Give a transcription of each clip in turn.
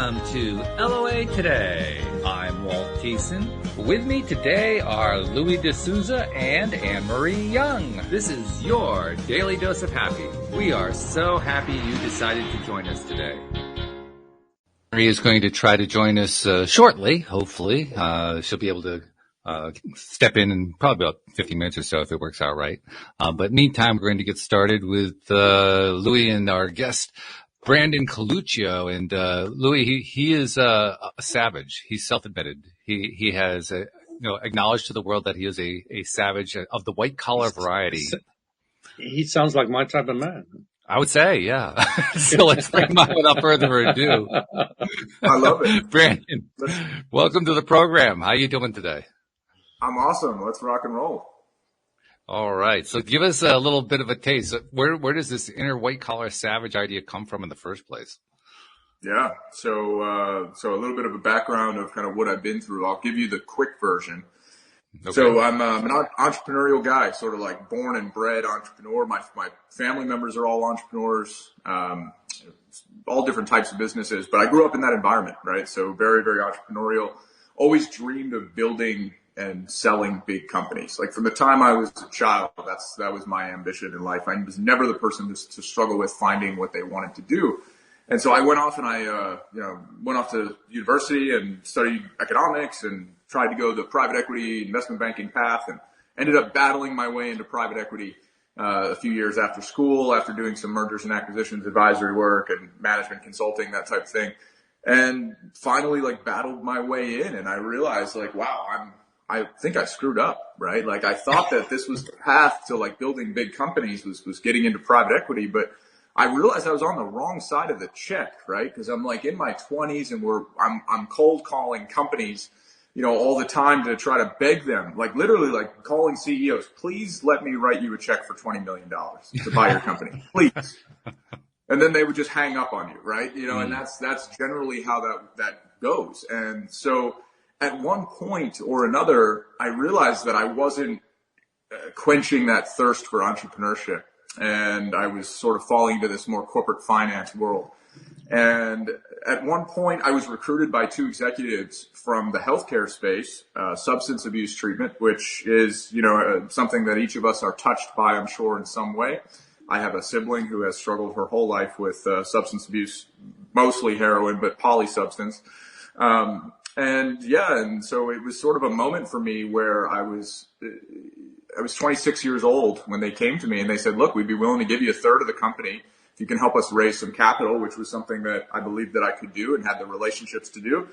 Welcome to LOA Today. I'm Walt Thiessen. With me today are Louis D'Souza and Anne-Marie Young. This is your Daily Dose of Happy. We are so happy you decided to join us today. Marie is going to try to join us shortly, hopefully. She'll be able to step in probably about 50 minutes or so if it works out right. But meantime, we're going to get started with Louis and our guest, Branden Coluccio. And Louis, he is a savage. He's self-admitted. He has acknowledged to the world that he is a savage of the white-collar variety. He sounds like my type of man. I would say, yeah. So let's bring him on without further ado. I love it. Branden, welcome to the program. How are you doing today? I'm awesome. Let's rock and roll. All right. So give us a little bit of a taste. Where does this inner white-collar savage idea come from in the first place? Yeah. So a little bit of a background of kind of what I've been through. I'll give you the quick version. Okay. So I'm an entrepreneurial guy, sort of like born and bred entrepreneur. My family members are all entrepreneurs, all different types of businesses, but I grew up in that environment, right? So very, very entrepreneurial, always dreamed of building and selling big companies. Like from the time I was a child, that was my ambition in life. I was never the person to struggle with finding what they wanted to do. And so I went off and I went off to university and studied economics and tried to go the private equity investment banking path and ended up battling my way into private equity a few years after school, after doing some mergers and acquisitions, advisory work and management consulting, that type of thing. And finally battled my way in, and I realized wow, I think I screwed up, right? Like I thought that this was the path to building big companies was getting into private equity, but I realized I was on the wrong side of the check, right? Because I'm in my 20s and I'm cold calling companies, all the time to try to beg them, literally calling CEOs, please let me write you a check for $20 million to buy your company, please. And then they would just hang up on you, right? And that's generally how that goes. And so at one point or another, I realized that I wasn't quenching that thirst for entrepreneurship. And I was sort of falling into this more corporate finance world. And at one point, I was recruited by two executives from the healthcare space, substance abuse treatment, which is, something that each of us are touched by, I'm sure, in some way. I have a sibling who has struggled her whole life with substance abuse, mostly heroin, but polysubstance. And so it was sort of a moment for me where I was 26 years old when they came to me and they said, look, we'd be willing to give you a third of the company if you can help us raise some capital, which was something that I believed that I could do and had the relationships to do.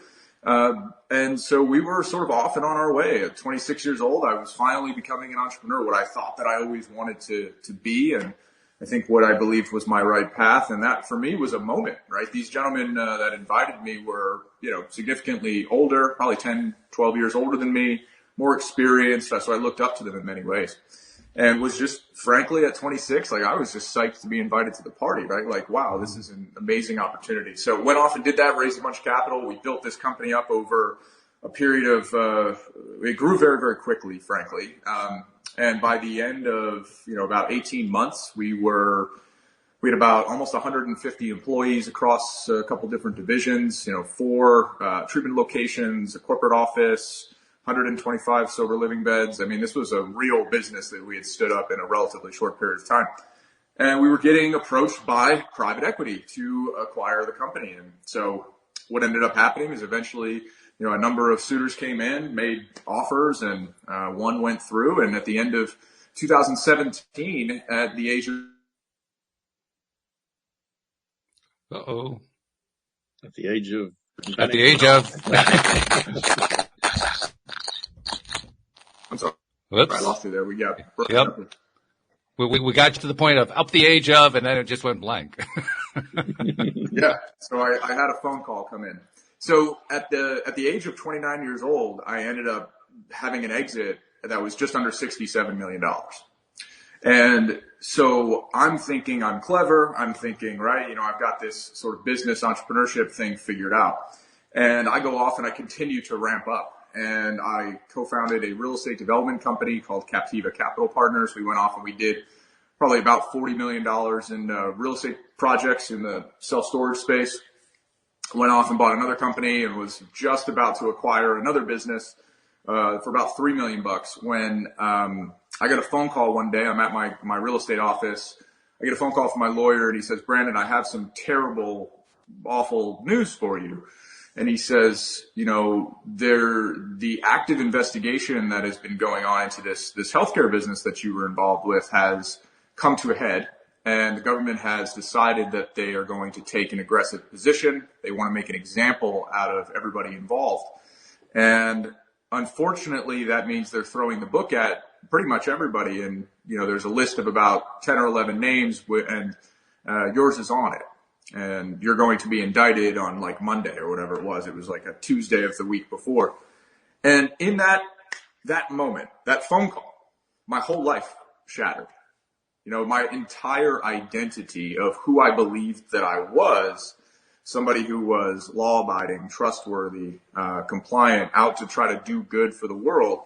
And so we were sort of off and on our way. At 26 years old, I was finally becoming an entrepreneur, what I thought that I always wanted to be. And I think what I believed was my right path. And that for me was a moment, right? These gentlemen that invited me were, significantly older, probably 10, 12 years older than me, more experienced. So I looked up to them in many ways and was just frankly at 26, I was just psyched to be invited to the party, right? Wow, this is an amazing opportunity. So went off and did that, raised a bunch of capital. We built this company up over a period of, it grew very, very quickly, frankly. And by the end of, about 18 months, we had about almost 150 employees across a couple different divisions, 4 treatment locations, a corporate office, 125 sober living beds. I mean, this was a real business that we had stood up in a relatively short period of time. And we were getting approached by private equity to acquire the company. And so what ended up happening is eventually, a number of suitors came in, made offers, and one went through. And at the end of 2017, at the age of... At the age of... I'm sorry. Whoops. I lost you there. We got... Yep. We got to the point of up the age of, and then it just went blank. Yeah. So I had a phone call come in. So at the age of 29 years old, I ended up having an exit that was just under $67 million. And so I'm thinking I'm clever. I'm thinking, right, I've got this sort of business entrepreneurship thing figured out. And I go off and I continue to ramp up. And I co-founded a real estate development company called Captiva Capital Partners. We went off and we did probably about $40 million in real estate projects in the self-storage space. went off and bought another company and was just about to acquire another business for about $3 million when I got a phone call one day. I'm at my real estate office. I get a phone call from my lawyer, and he says, Branden, I have some terrible, awful news for you. And he says, the active investigation that has been going on into this healthcare business that you were involved with has come to a head. And the government has decided that they are going to take an aggressive position. They want to make an example out of everybody involved. And unfortunately, that means they're throwing the book at pretty much everybody. And, there's a list of about 10 or 11 names, and yours is on it. And you're going to be indicted on like Monday or whatever it was. It was like a Tuesday of the week before. And in that moment, that phone call, my whole life shattered. My entire identity of who I believed that I was, somebody who was law-abiding, trustworthy, compliant, out to try to do good for the world,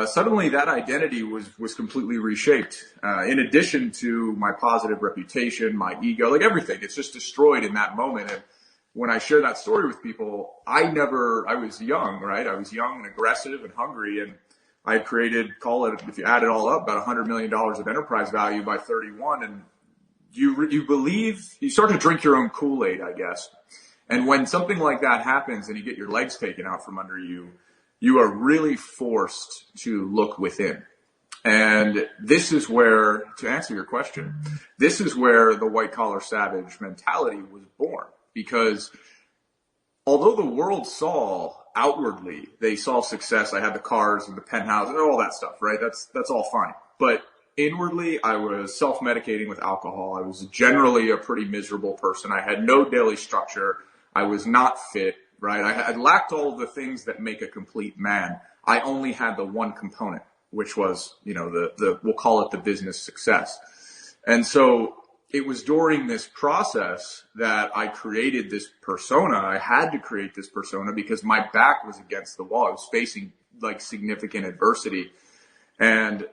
suddenly that identity was completely reshaped. In addition to my positive reputation, my ego, like everything, it's just destroyed in that moment. And when I share that story with people, I was young, right? I was young and aggressive and hungry, and I created, call it, if you add it all up, about $100 million of enterprise value by 31. And you start to drink your own Kool-Aid, I guess. And when something like that happens and you get your legs taken out from under you, you are really forced to look within. And this is where, to answer your question, this is where the white collar savage mentality was born. Because although the world saw outwardly, they saw success. I had the cars and the penthouse and all that stuff, right? That's all fine. But inwardly, I was self-medicating with alcohol. I was generally a pretty miserable person. I had no daily structure. I was not fit, right? I lacked all of the things that make a complete man. I only had the one component, which was, we'll call it the business success. And so it was during this process that I created this persona. I had to create this persona because my back was against the wall. I was facing like significant adversity. And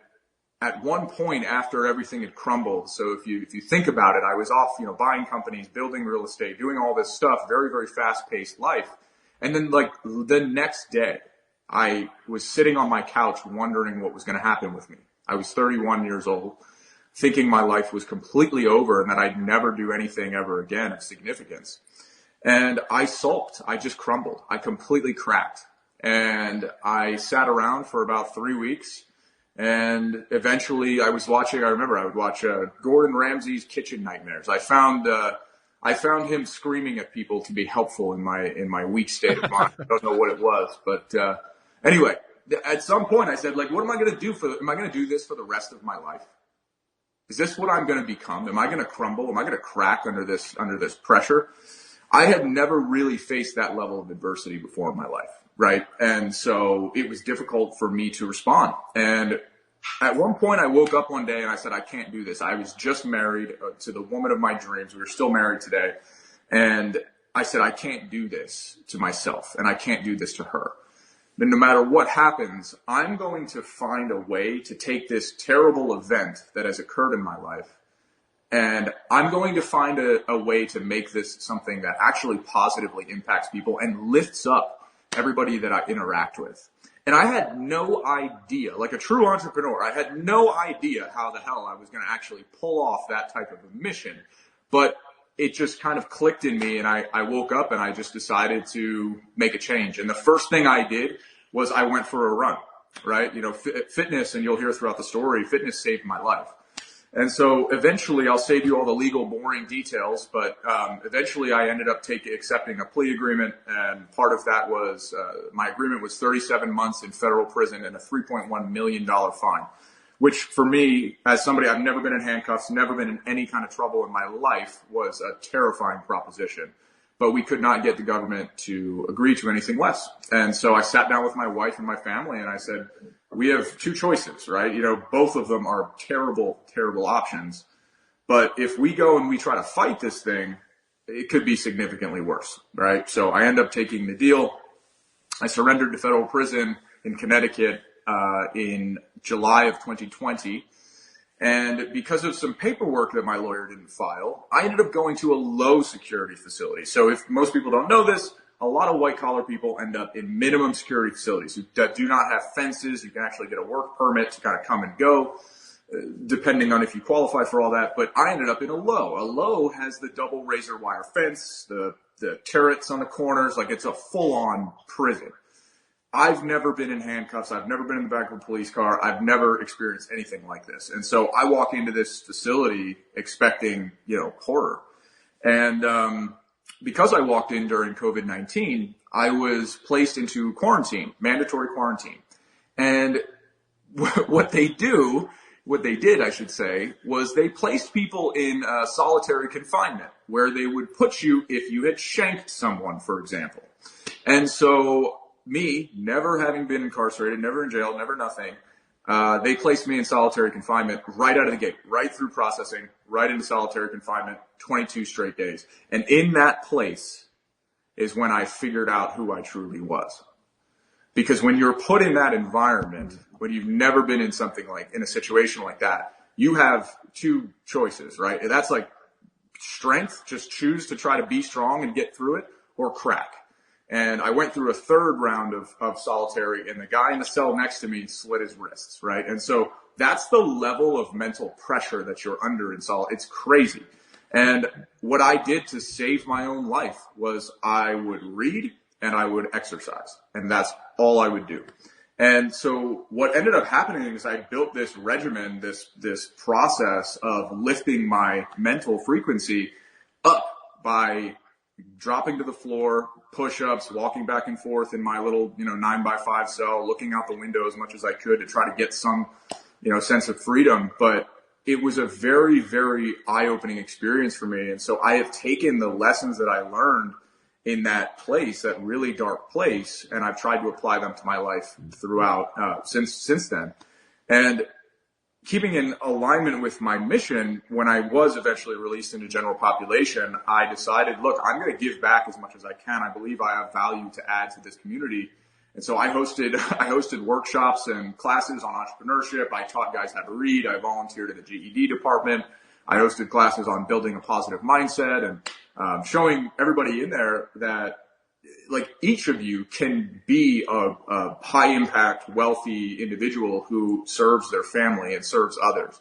at one point after everything had crumbled, so if you think about it, I was off, buying companies, building real estate, doing all this stuff, very, very fast-paced life. And then like the next day, I was sitting on my couch wondering what was going to happen with me. I was 31 years old, thinking my life was completely over and that I'd never do anything ever again of significance. And I sulked. I just crumbled. I completely cracked. And I sat around for about 3 weeks. And eventually I would watch Gordon Ramsay's Kitchen Nightmares. I found him screaming at people to be helpful in my weak state of mind. I don't know what it was, but anyway, at some point I said, like, what am I going to do am I going to do this for the rest of my life? Is this what I'm going to become? Am I going to crumble? Am I going to crack under this pressure? I had never really faced that level of adversity before in my life, right? And so it was difficult for me to respond. And at one point I woke up one day and I said, I can't do this. I was just married to the woman of my dreams. We were still married today. And I said, I can't do this to myself and I can't do this to her. Then no matter what happens, I'm going to find a way to take this terrible event that has occurred in my life, and I'm going to find a way to make this something that actually positively impacts people and lifts up everybody that I interact with. And I had no idea, like a true entrepreneur, I had no idea how the hell I was going to actually pull off that type of a mission. But it just kind of clicked in me, and I woke up and I just decided to make a change. And the first thing I did was I went for a run, right? Fitness, and you'll hear throughout the story, fitness saved my life. And so eventually, I'll save you all the legal, boring details, but eventually I ended up accepting a plea agreement, and part of that was my agreement was 37 months in federal prison and a $3.1 million fine, which for me, as somebody, I've never been in handcuffs, never been in any kind of trouble in my life, was a terrifying proposition. But we could not get the government to agree to anything less. And so I sat down with my wife and my family and I said, we have two choices, right? Both of them are terrible, terrible options. But if we go and we try to fight this thing, it could be significantly worse, right? So I end up taking the deal. I surrendered to federal prison in Connecticut in July of 2020. And because of some paperwork that my lawyer didn't file, I ended up going to a low security facility. So if most people don't know this, a lot of white collar people end up in minimum security facilities that do not have fences. You can actually get a work permit to kind of come and go, depending on if you qualify for all that. But I ended up in a low. A low has the double razor wire fence, the turrets on the corners, like it's a full on prison. I've never been in handcuffs. I've never been in the back of a police car. I've never experienced anything like this. And so I walk into this facility expecting, horror. And, because I walked in during COVID-19, I was placed into quarantine, mandatory quarantine. And what they did, I should say, was they placed people in solitary confinement where they would put you if you had shanked someone, for example. And so me, never having been incarcerated, never in jail, never nothing, they placed me in solitary confinement right out of the gate, right through processing, right into solitary confinement, 22 straight days. And in that place is when I figured out who I truly was. Because when you're put in that environment, when you've never been in something like, in a situation like that, you have two choices, right? And that's like strength, just choose to try to be strong and get through it, or crack. And I went through a third round of solitary, and the guy in the cell next to me slit his wrists, right? And so that's the level of mental pressure that you're under in solitary. It's crazy. And what I did to save my own life was I would read and I would exercise, and that's all I would do. And so what ended up happening is I built this regimen, this process of lifting my mental frequency up by dropping to the floor, push-ups, walking back and forth in my little, 9x5 cell, looking out the window as much as I could to try to get some, sense of freedom. But it was a very, very eye-opening experience for me. And so I have taken the lessons that I learned in that place, that really dark place, and I've tried to apply them to my life throughout, since then. And keeping in alignment with my mission, when I was eventually released into general population, I decided, look, I'm going to give back as much as I can. I believe I have value to add to this community. And so I hosted workshops and classes on entrepreneurship. I taught guys how to read. I volunteered in the GED department. I hosted classes on building a positive mindset and showing everybody in there that, like, each of you can be a high impact, wealthy individual who serves their family and serves others.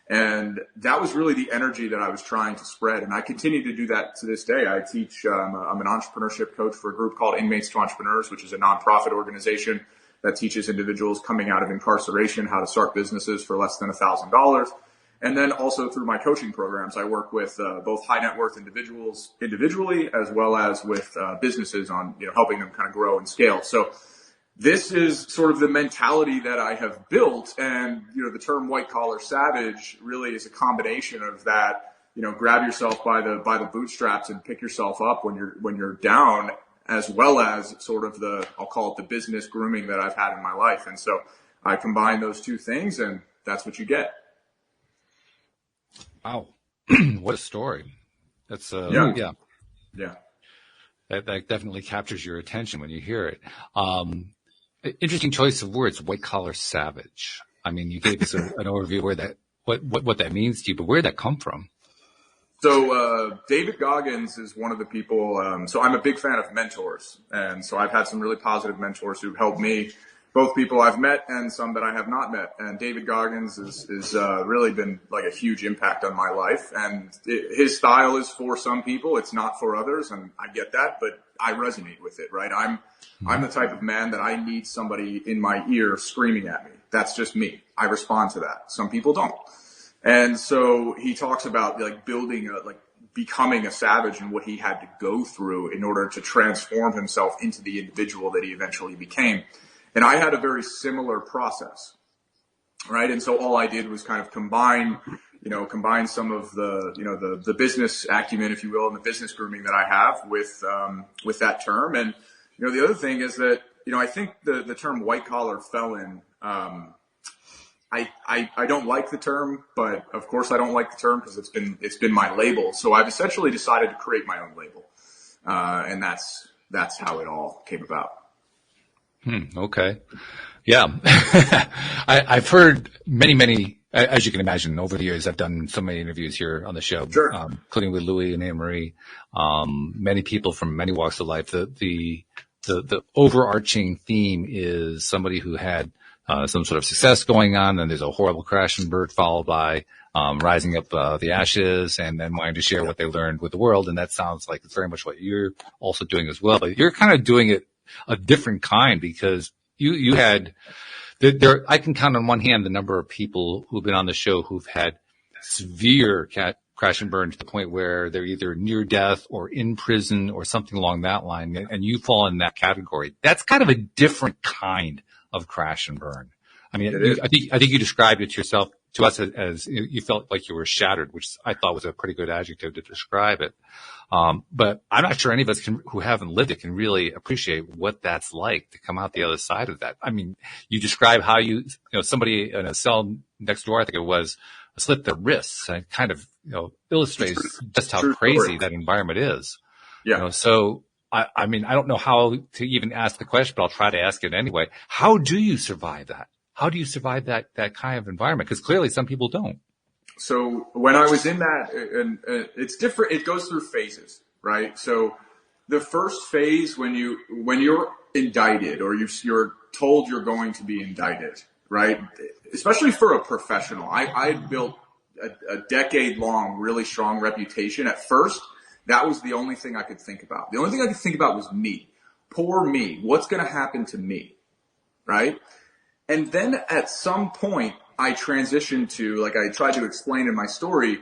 And that was really the energy that I was trying to spread. And I continue to do that to this day. I teach, I'm an entrepreneurship coach for a group called Inmates to Entrepreneurs, which is a nonprofit organization that teaches individuals coming out of incarceration how to start businesses for less than $1,000. And then also through my coaching programs, I work with both high net worth individuals individually, as well as with businesses on, helping them kind of grow and scale. So this is sort of the mentality that I have built. And, the term white collar savage really is a combination of that, grab yourself by the bootstraps and pick yourself up when you're down, as well as sort of I'll call it the business grooming that I've had in my life. And so I combine those two things, and that's what you get. Wow. What a story. That's, yeah. That definitely captures your attention when you hear it. Interesting choice of words, white collar savage. I mean, you gave us an overview of what that means to you, but where did that come from? So, David Goggins is one of the people, so I'm a big fan of mentors. And so I've had some really positive mentors who've helped me, both people I've met and some that I have not met. And David Goggins is really been like a huge impact on my life. And his style is for some people. It's not for others. And I get that, but I resonate with it, right? I'm the type of man that I need somebody in my ear screaming at me. That's just me. I respond to that. Some people don't. And so he talks about becoming a savage and what he had to go through in order to transform himself into the individual that he eventually became. And I had a very similar process, right? And so all I did was kind of combine some of the business acumen, if you will, and the business grooming that I have with that term. And, the other thing is that, I think the term white collar felon, I don't like the term, but of course I don't like the term because it's been my label. So I've essentially decided to create my own label. And that's how it all came about. Okay. Yeah. I've heard many as you can imagine, over the years, I've done so many interviews here on the show, Sure. Including with Louis and Anne-Marie, many people from many walks of life. The overarching theme is somebody who had some sort of success going on, and there's a horrible crash and burn followed by rising up the ashes, and then wanting to share what they learned with the world. And that sounds like it's very much what you're also doing as well. But you're kind of doing it a different kind, because you had there. I can count on one hand the number of people who've been on the show who've had severe crash and burn to the point where they're either near death or in prison or something along that line, and you fall in that category. That's kind of a different kind of crash and burn. I mean, I think you described it to us as you felt like you were shattered, which I thought was a pretty good adjective to describe it. But I'm not sure any of us who haven't lived it can really appreciate what that's like to come out the other side of that. I mean, you describe how somebody in a cell next door, I think it was, slit their wrists, and it kind of, illustrates just how crazy that environment is. Yeah. So I mean, I don't know how to even ask the question, but I'll try to ask it anyway. How do you survive that? How do you survive that kind of environment? Because clearly some people don't. So when I was in that, and it's different, it goes through phases, right? So the first phase, when you're indicted, or you're told you're going to be indicted, right? Especially for a professional. I built a decade-long, really strong reputation. At first, that was the only thing I could think about. The only thing I could think about was me. Poor me. What's going to happen to me, right? And then at some point, I transitioned to, like I tried to explain in my story,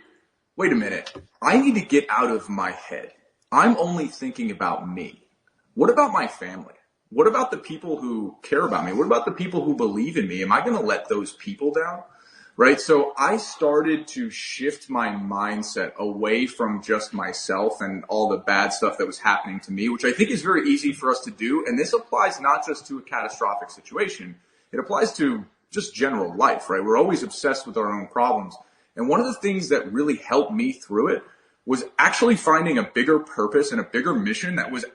wait a minute, I need to get out of my head. I'm only thinking about me. What about my family? What about the people who care about me? What about the people who believe in me? Am I going to let those people down? Right? So I started to shift my mindset away from just myself and all the bad stuff that was happening to me, which I think is very easy for us to do. And this applies not just to a catastrophic situation. It applies to just general life, right? We're always obsessed with our own problems. And one of the things that really helped me through it was actually finding a bigger purpose and a bigger mission that was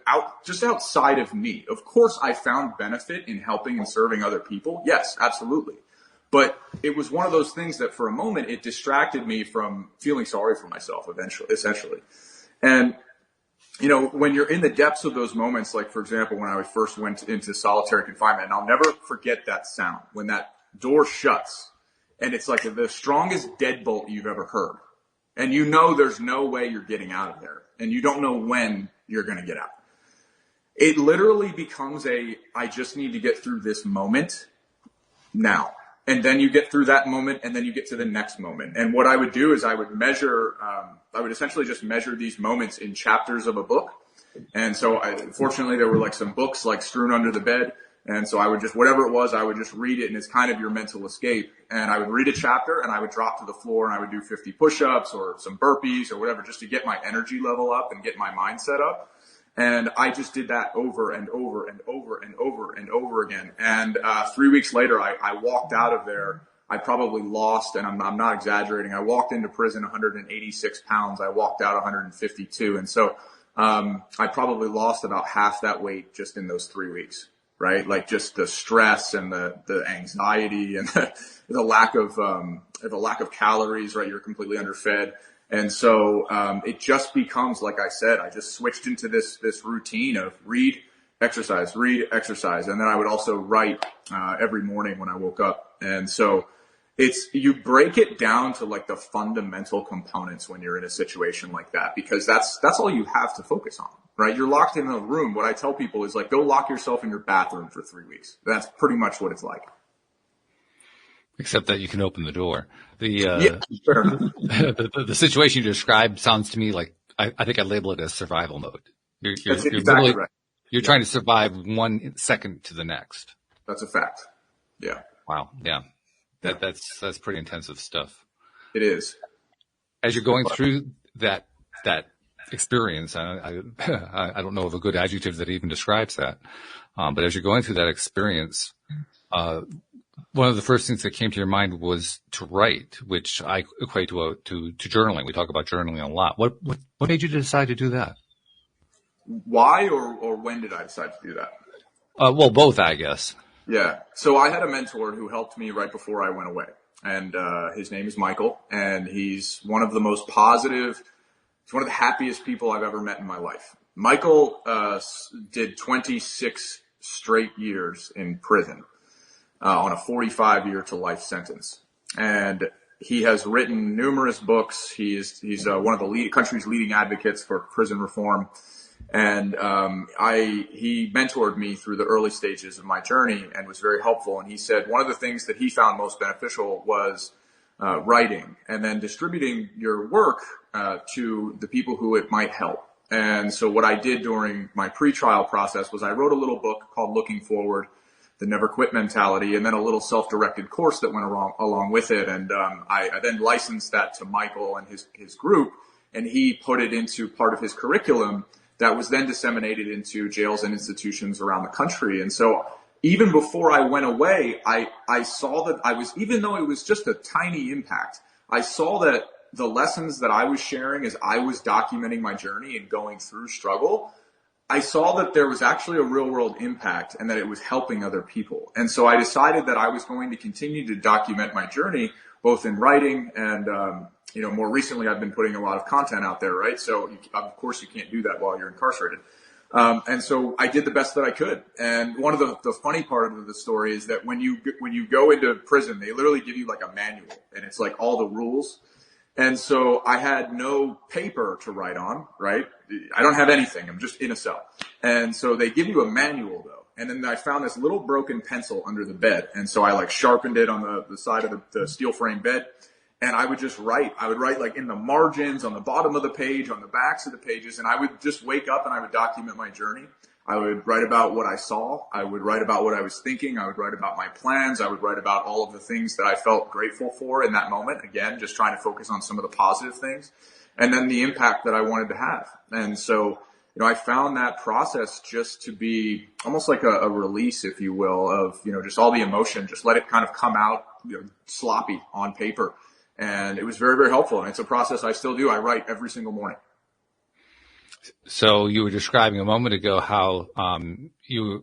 just outside of me. Of course, I found benefit in helping and serving other people. Yes, absolutely. But it was one of those things that for a moment, it distracted me from feeling sorry for myself essentially. And, when you're in the depths of those moments, like, for example, when I first went into solitary confinement, and I'll never forget that sound when that door shuts and it's like the strongest deadbolt you've ever heard. And there's no way you're getting out of there, and you don't know when you're going to get out. It literally becomes I just need to get through this moment now. And then you get through that moment, and then you get to the next moment. And what I would do is I would essentially just measure these moments in chapters of a book. And so fortunately there were like some books like strewn under the bed. And so I would just, whatever it was, I would just read it, and it's kind of your mental escape. And I would read a chapter, and I would drop to the floor, and I would do 50 push-ups or some burpees or whatever, just to get my energy level up and get my mindset up. And I just did that over and over and over and over and over again. And 3 weeks later, I walked out of there. I probably lost, and I'm not exaggerating, I walked into prison 186 pounds. I walked out 152. And so I probably lost about half that weight just in those 3 weeks, right? Like just the stress and the anxiety and the lack of calories, right? You're completely underfed. And so it just becomes, like I said, I just switched into this routine of read, exercise. And then I would also write every morning when I woke up. And so you break it down to like the fundamental components when you're in a situation like that, because that's all you have to focus on, right? You're locked in a room. What I tell people is like, go lock yourself in your bathroom for 3 weeks. That's pretty much what it's like. Except that you can open the door. Yeah, sure. The situation you described sounds to me like, I think I label it as survival mode. You're exactly right. You're trying to survive 1 second to the next. That's a fact. Yeah. Wow. Yeah. That's pretty intensive stuff. It is. As you're going through that experience, I don't know of a good adjective that even describes that. But as you're going through that experience, one of the first things that came to your mind was to write, which I equate to journaling. We talk about journaling a lot. What made you decide to do that? Why or when did I decide to do that? Well, both, I guess. Yeah. So I had a mentor who helped me right before I went away. and his name is Michael, and he's one of the most positive, he's one of the happiest people I've ever met in my life. Michael did 26 straight years in prison on a 45-year to life sentence, and he has written numerous books. He's one of the country's leading advocates for prison reform. And he mentored me through the early stages of my journey and was very helpful. And he said one of the things that he found most beneficial was writing and then distributing your work to the people who it might help. And so what I did during my pre-trial process was I wrote a little book called Looking Forward, the Never Quit Mentality, and then a little self-directed course that went along with it. And I then licensed that to Michael and his group, and he put it into part of his curriculum that was then disseminated into jails and institutions around the country. And so even before I went away, I saw that even though it was just a tiny impact, I saw that the lessons that I was sharing as I was documenting my journey and going through struggle, I saw that there was actually a real world impact and that it was helping other people. And so I decided that I was going to continue to document my journey, both in writing and, more recently I've been putting a lot of content out there, right? So of course you can't do that while you're incarcerated. And so I did the best that I could. And one of the funny part of the story is that when you go into prison, they literally give you like a manual and it's like all the rules. And so I had no paper to write on, right? I don't have anything. I'm just in a cell. And so they give you a manual though. And then I found this little broken pencil under the bed. And so I like sharpened it on the side of the steel frame bed. And I would just write. I would write like in the margins, on the bottom of the page, on the backs of the pages. And I would just wake up and I would document my journey. I would write about what I saw. I would write about what I was thinking. I would write about my plans. I would write about all of the things that I felt grateful for in that moment. Again, just trying to focus on some of the positive things. And then the impact that I wanted to have. And so, I found that process just to be almost like a release, if you will, of, just all the emotion. Just let it kind of come out, sloppy on paper. And it was very, very helpful. And it's a process I still do. I write every single morning. So you were describing a moment ago how you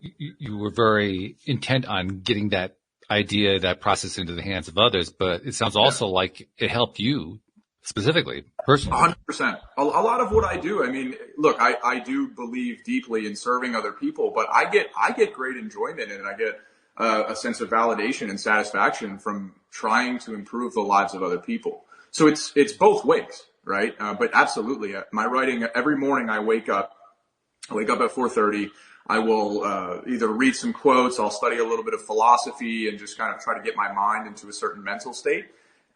were very intent on getting that idea, that process into the hands of others, but it sounds also like it helped you specifically, personally. 100%. A lot of what I do, I mean, look, I do believe deeply in serving other people, but I get great enjoyment in it. I get a sense of validation and satisfaction from trying to improve the lives of other people. So it's both ways, right? But absolutely, my writing, every morning I wake up at 4:30. I will either read some quotes, I'll study a little bit of philosophy and just kind of try to get my mind into a certain mental state.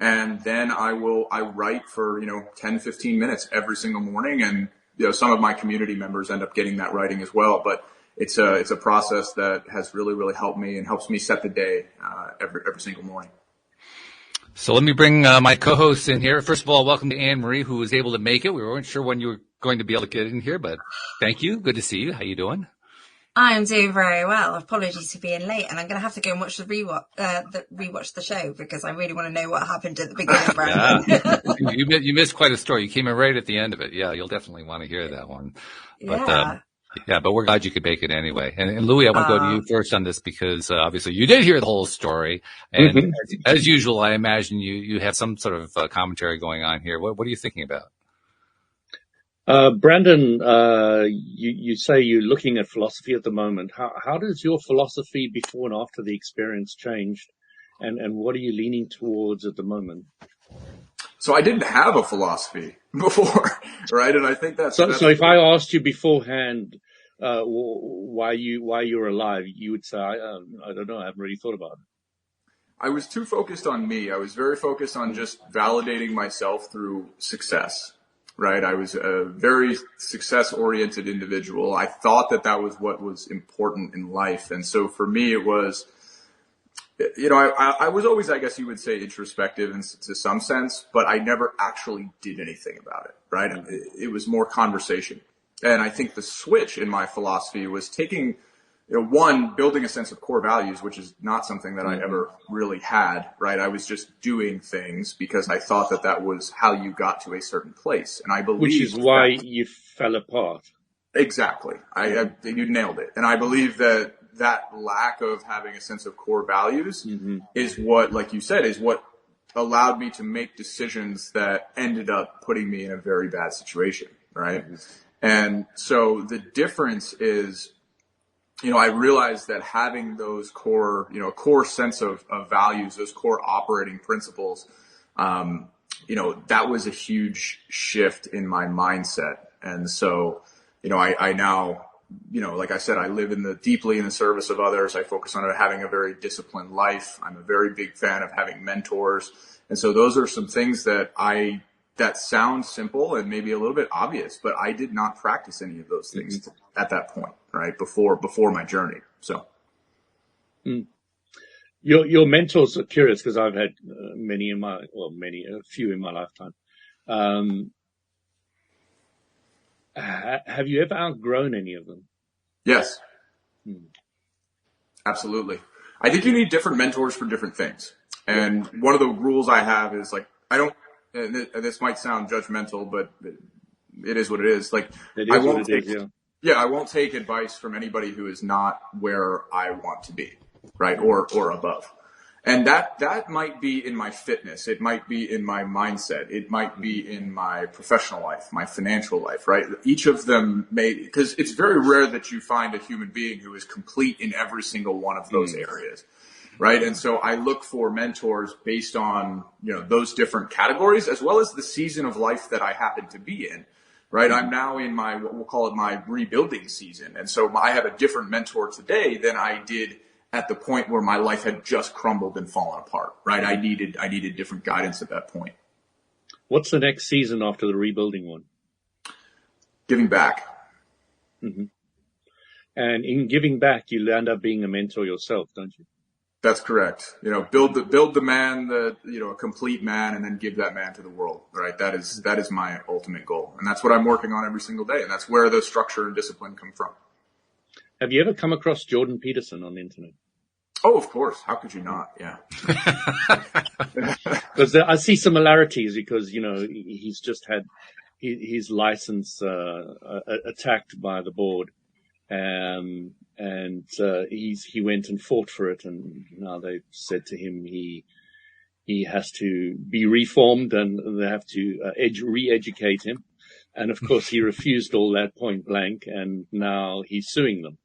And then I write for, 10, 15 minutes every single morning. And, some of my community members end up getting that writing as well. But it's a process that has really, really helped me and helps me set the day every single morning. So let me bring my co-hosts in here. First of all, welcome to Anne Marie, who was able to make it. We weren't sure when you were going to be able to get in here, but thank you. Good to see you. How you doing? I'm doing very well. Apologies for being late, and I'm going to have to go and watch rewatch the show because I really want to know what happened at the beginning. Branden. You missed quite a story. You came in right at the end of it. Yeah, you'll definitely want to hear that one. But, but we're glad you could make it anyway. And Louis, I want to go to you first on this because obviously you did hear the whole story. And as usual, I imagine you have some sort of commentary going on here. What are you thinking about? Branden, you say you're looking at philosophy at the moment. How does your philosophy before and after the experience changed? And what are you leaning towards at the moment? So I didn't have a philosophy before, right? And I think that's so if I asked you beforehand, why you're alive, you would say, I don't know. I haven't really thought about it. I was too focused on me. I was very focused on just validating myself through success. Right. I was a very success-oriented individual. I thought that was what was important in life. And so for me, it was, I was always, I guess you would say, introspective to some sense, but I never actually did anything about it. Right. It was more conversation. And I think the switch in my philosophy was taking, building a sense of core values, which is not something that I ever really had, right? I was just doing things because I thought that was how you got to a certain place. And I believe which is why you fell apart. Exactly. You nailed it. And I believe that lack of having a sense of core values is what, like you said, is what allowed me to make decisions that ended up putting me in a very bad situation, right? And so the difference is, I realized that having those core, core sense of values, those core operating principles, that was a huge shift in my mindset. And so, I now, like I said, I live deeply in the service of others. I focus on having a very disciplined life. I'm a very big fan of having mentors. And so those are some things that sound simple and maybe a little bit obvious, but I did not practice any of those things at that point, right? Before my journey. So. Your mentors are curious because I've had a few in my lifetime. Have you ever outgrown any of them? Yes. Absolutely. I think you need different mentors for different things. And one of the rules I have is and this might sound judgmental, but it is what it is. I won't take advice from anybody who is not where I want to be, right? Or above. And that might be in my fitness. It might be in my mindset. It might be in my professional life, my financial life, right? Each of them because it's very rare that you find a human being who is complete in every single one of those areas. Right. And so I look for mentors based on, those different categories, as well as the season of life that I happen to be in. Right. I'm now in what we'll call it my rebuilding season. And so I have a different mentor today than I did at the point where my life had just crumbled and fallen apart. Right. I needed different guidance at that point. What's the next season after the rebuilding one? Giving back. Mm-hmm. And in giving back, you end up being a mentor yourself, don't you? That's correct. Build the man, a complete man, and then give that man to the world. Right. That is my ultimate goal. And that's what I'm working on every single day. And that's where the structure and discipline come from. Have you ever come across Jordan Peterson on the internet? Oh, of course. How could you not? Yeah. Because I see similarities because, he's just had his license, attacked by the board. And he went and fought for it, and now they've said to him he has to be reformed, and they have to re-educate him. And of course, he refused all that point blank, and now he's suing them.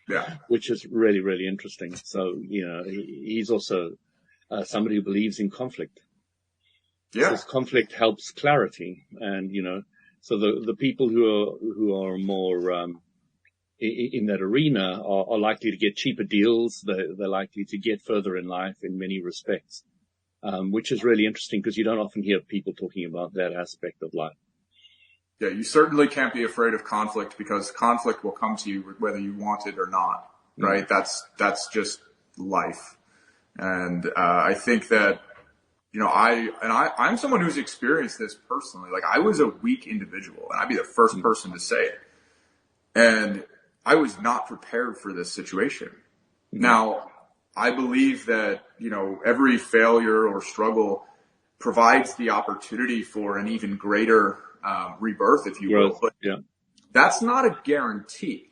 Yeah, which is really, really interesting. So he's also somebody who believes in conflict. Yeah, because conflict helps clarity, and so the people who are more in that arena are likely to get cheaper deals. They're likely to get further in life in many respects, which is really interesting because you don't often hear people talking about that aspect of life. Yeah, you certainly can't be afraid of conflict because conflict will come to you whether you want it or not, right? That's just life. And I think that, I'm someone who's experienced this personally. Like, I was a weak individual, and I'd be the first person to say it. And I was not prepared for this situation. Now, I believe that, every failure or struggle provides the opportunity for an even greater rebirth, if you will. But that's not a guarantee,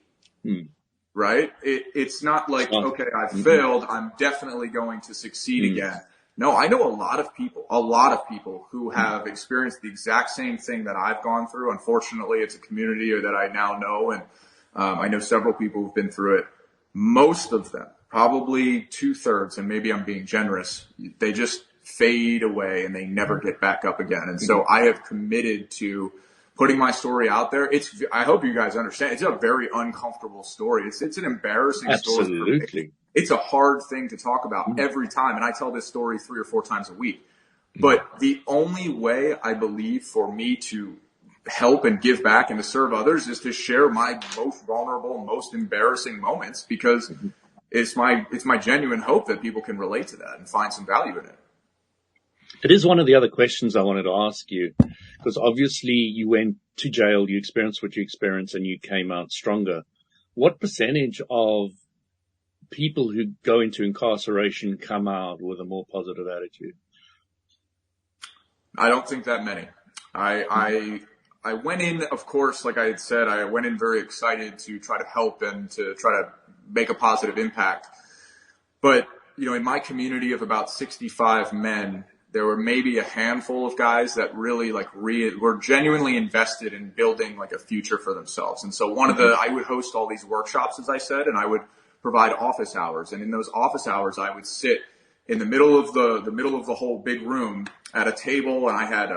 right? It's not like, okay, I failed, I'm definitely going to succeed again. No, I know a lot of people who have experienced the exact same thing that I've gone through. Unfortunately, it's a community that I now know, and I know several people who've been through it. Most of them, probably 2/3, and maybe I'm being generous, they just fade away and they never get back up again. And so I have committed to putting my story out there. I hope you guys understand. It's a very uncomfortable story. It's an embarrassing story. Absolutely. It's a hard thing to talk about every time. And I tell this story 3 or 4 times a week. But the only way I believe for me to help and give back and to serve others is to share my most vulnerable, most embarrassing moments, because it's my genuine hope that people can relate to that and find some value in it. It is one of the other questions I wanted to ask you, because obviously you went to jail, you experienced what you experienced, and you came out stronger. What percentage of people who go into incarceration come out with a more positive attitude? I don't think that many. I went in, of course, like I had said, I went in very excited to try to help and to try to make a positive impact. But in my community of about 65 men, there were maybe a handful of guys that really were genuinely invested in building like a future for themselves. And so I would host all these workshops, as I said, and I would provide office hours. And in those office hours, I would sit in the middle of the whole big room at a table, and I had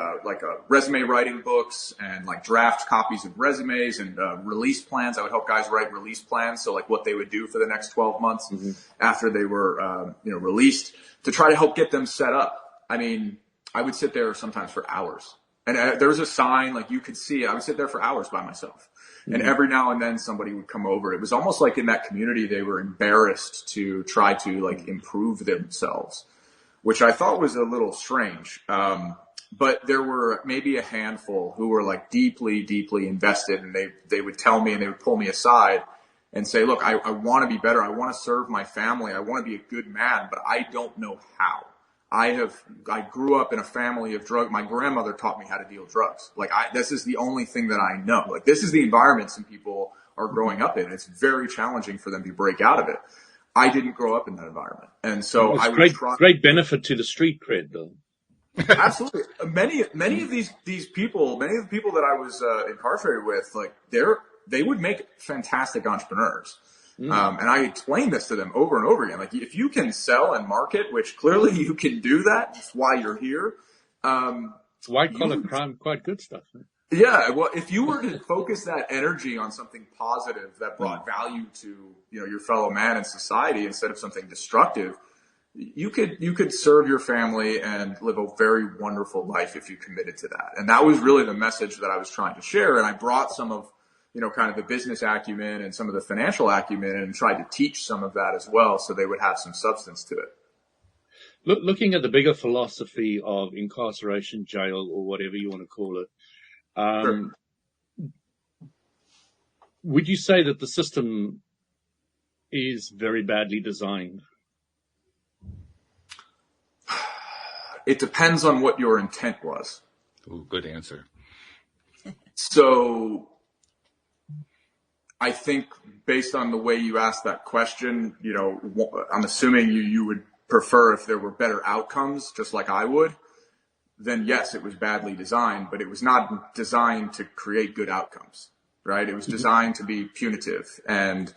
resume writing books and like draft copies of resumes and release plans. I would help guys write release plans, so like what they would do for the next 12 months after they were released, to try to help get them set up. I mean, I would sit there sometimes for hours, and there was a sign, like you could see, I would sit there for hours by myself. And every now and then somebody would come over. It was almost like in that community, they were embarrassed to try to like improve themselves, which I thought was a little strange. But there were maybe a handful who were like deeply, deeply invested, and they would tell me, and they would pull me aside and say, look, I want to be better. I want to serve my family. I want to be a good man, but I don't know how. I grew up in a family of my grandmother taught me how to deal drugs. Like this is the only thing that I know. Like this is the environment some people are growing up in. It's very challenging for them to break out of it. I didn't grow up in that environment. And so I would great benefit to the street cred though. Absolutely. Many of these people, many of the people that I was incarcerated with, like they would make fantastic entrepreneurs. And I explained this to them over and over again. Like, if you can sell and market, which clearly you can do that, that's why you're here. It's white collar crime, quite good stuff. Right? Yeah. Well, if you were to focus that energy on something positive that brought value to, your fellow man and society instead of something destructive, you could serve your family and live a very wonderful life if you committed to that. And that was really the message that I was trying to share. And I brought some of, kind of the business acumen and some of the financial acumen and tried to teach some of that as well, so they would have some substance to it. Looking at the bigger philosophy of incarceration, jail, or whatever you want to call it, Sure. Would you say that the system is very badly designed? It depends on what your intent was. Ooh, good answer. So I think based on the way you asked that question, I'm assuming you would prefer if there were better outcomes, just like I would. Then yes, it was badly designed, but it was not designed to create good outcomes, right? It was designed to be punitive. And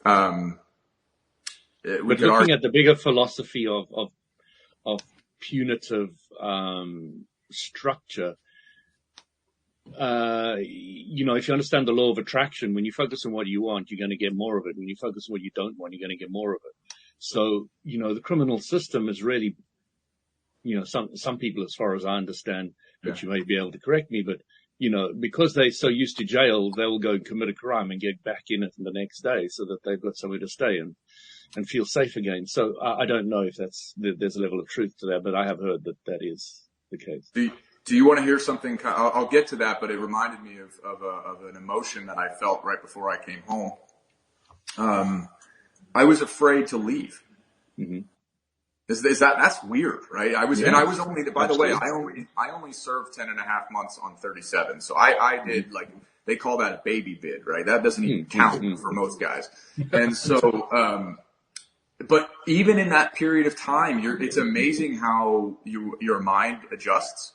but looking at the bigger philosophy of punitive structure, if you understand the law of attraction, when you focus on what you want, you're going to get more of it. When you focus on what you don't want, you're going to get more of it. So, the criminal system is really, some people, as far as I understand, but you may be able to correct me, but, because they're so used to jail, they'll go and commit a crime and get back in it the next day so that they've got somewhere to stay and feel safe again. So I don't know if there's a level of truth to that, but I have heard that is the case. Do you want to hear something? I'll get to that, but it reminded me of an emotion that I felt right before I came home. I was afraid to leave. Mm-hmm. That's weird, right? And I was only, by the way, I only served 10.5 months on 37. So I did they call that a baby bid, right? That doesn't even count for most guys. And so, but even in that period of time, it's amazing how your mind adjusts.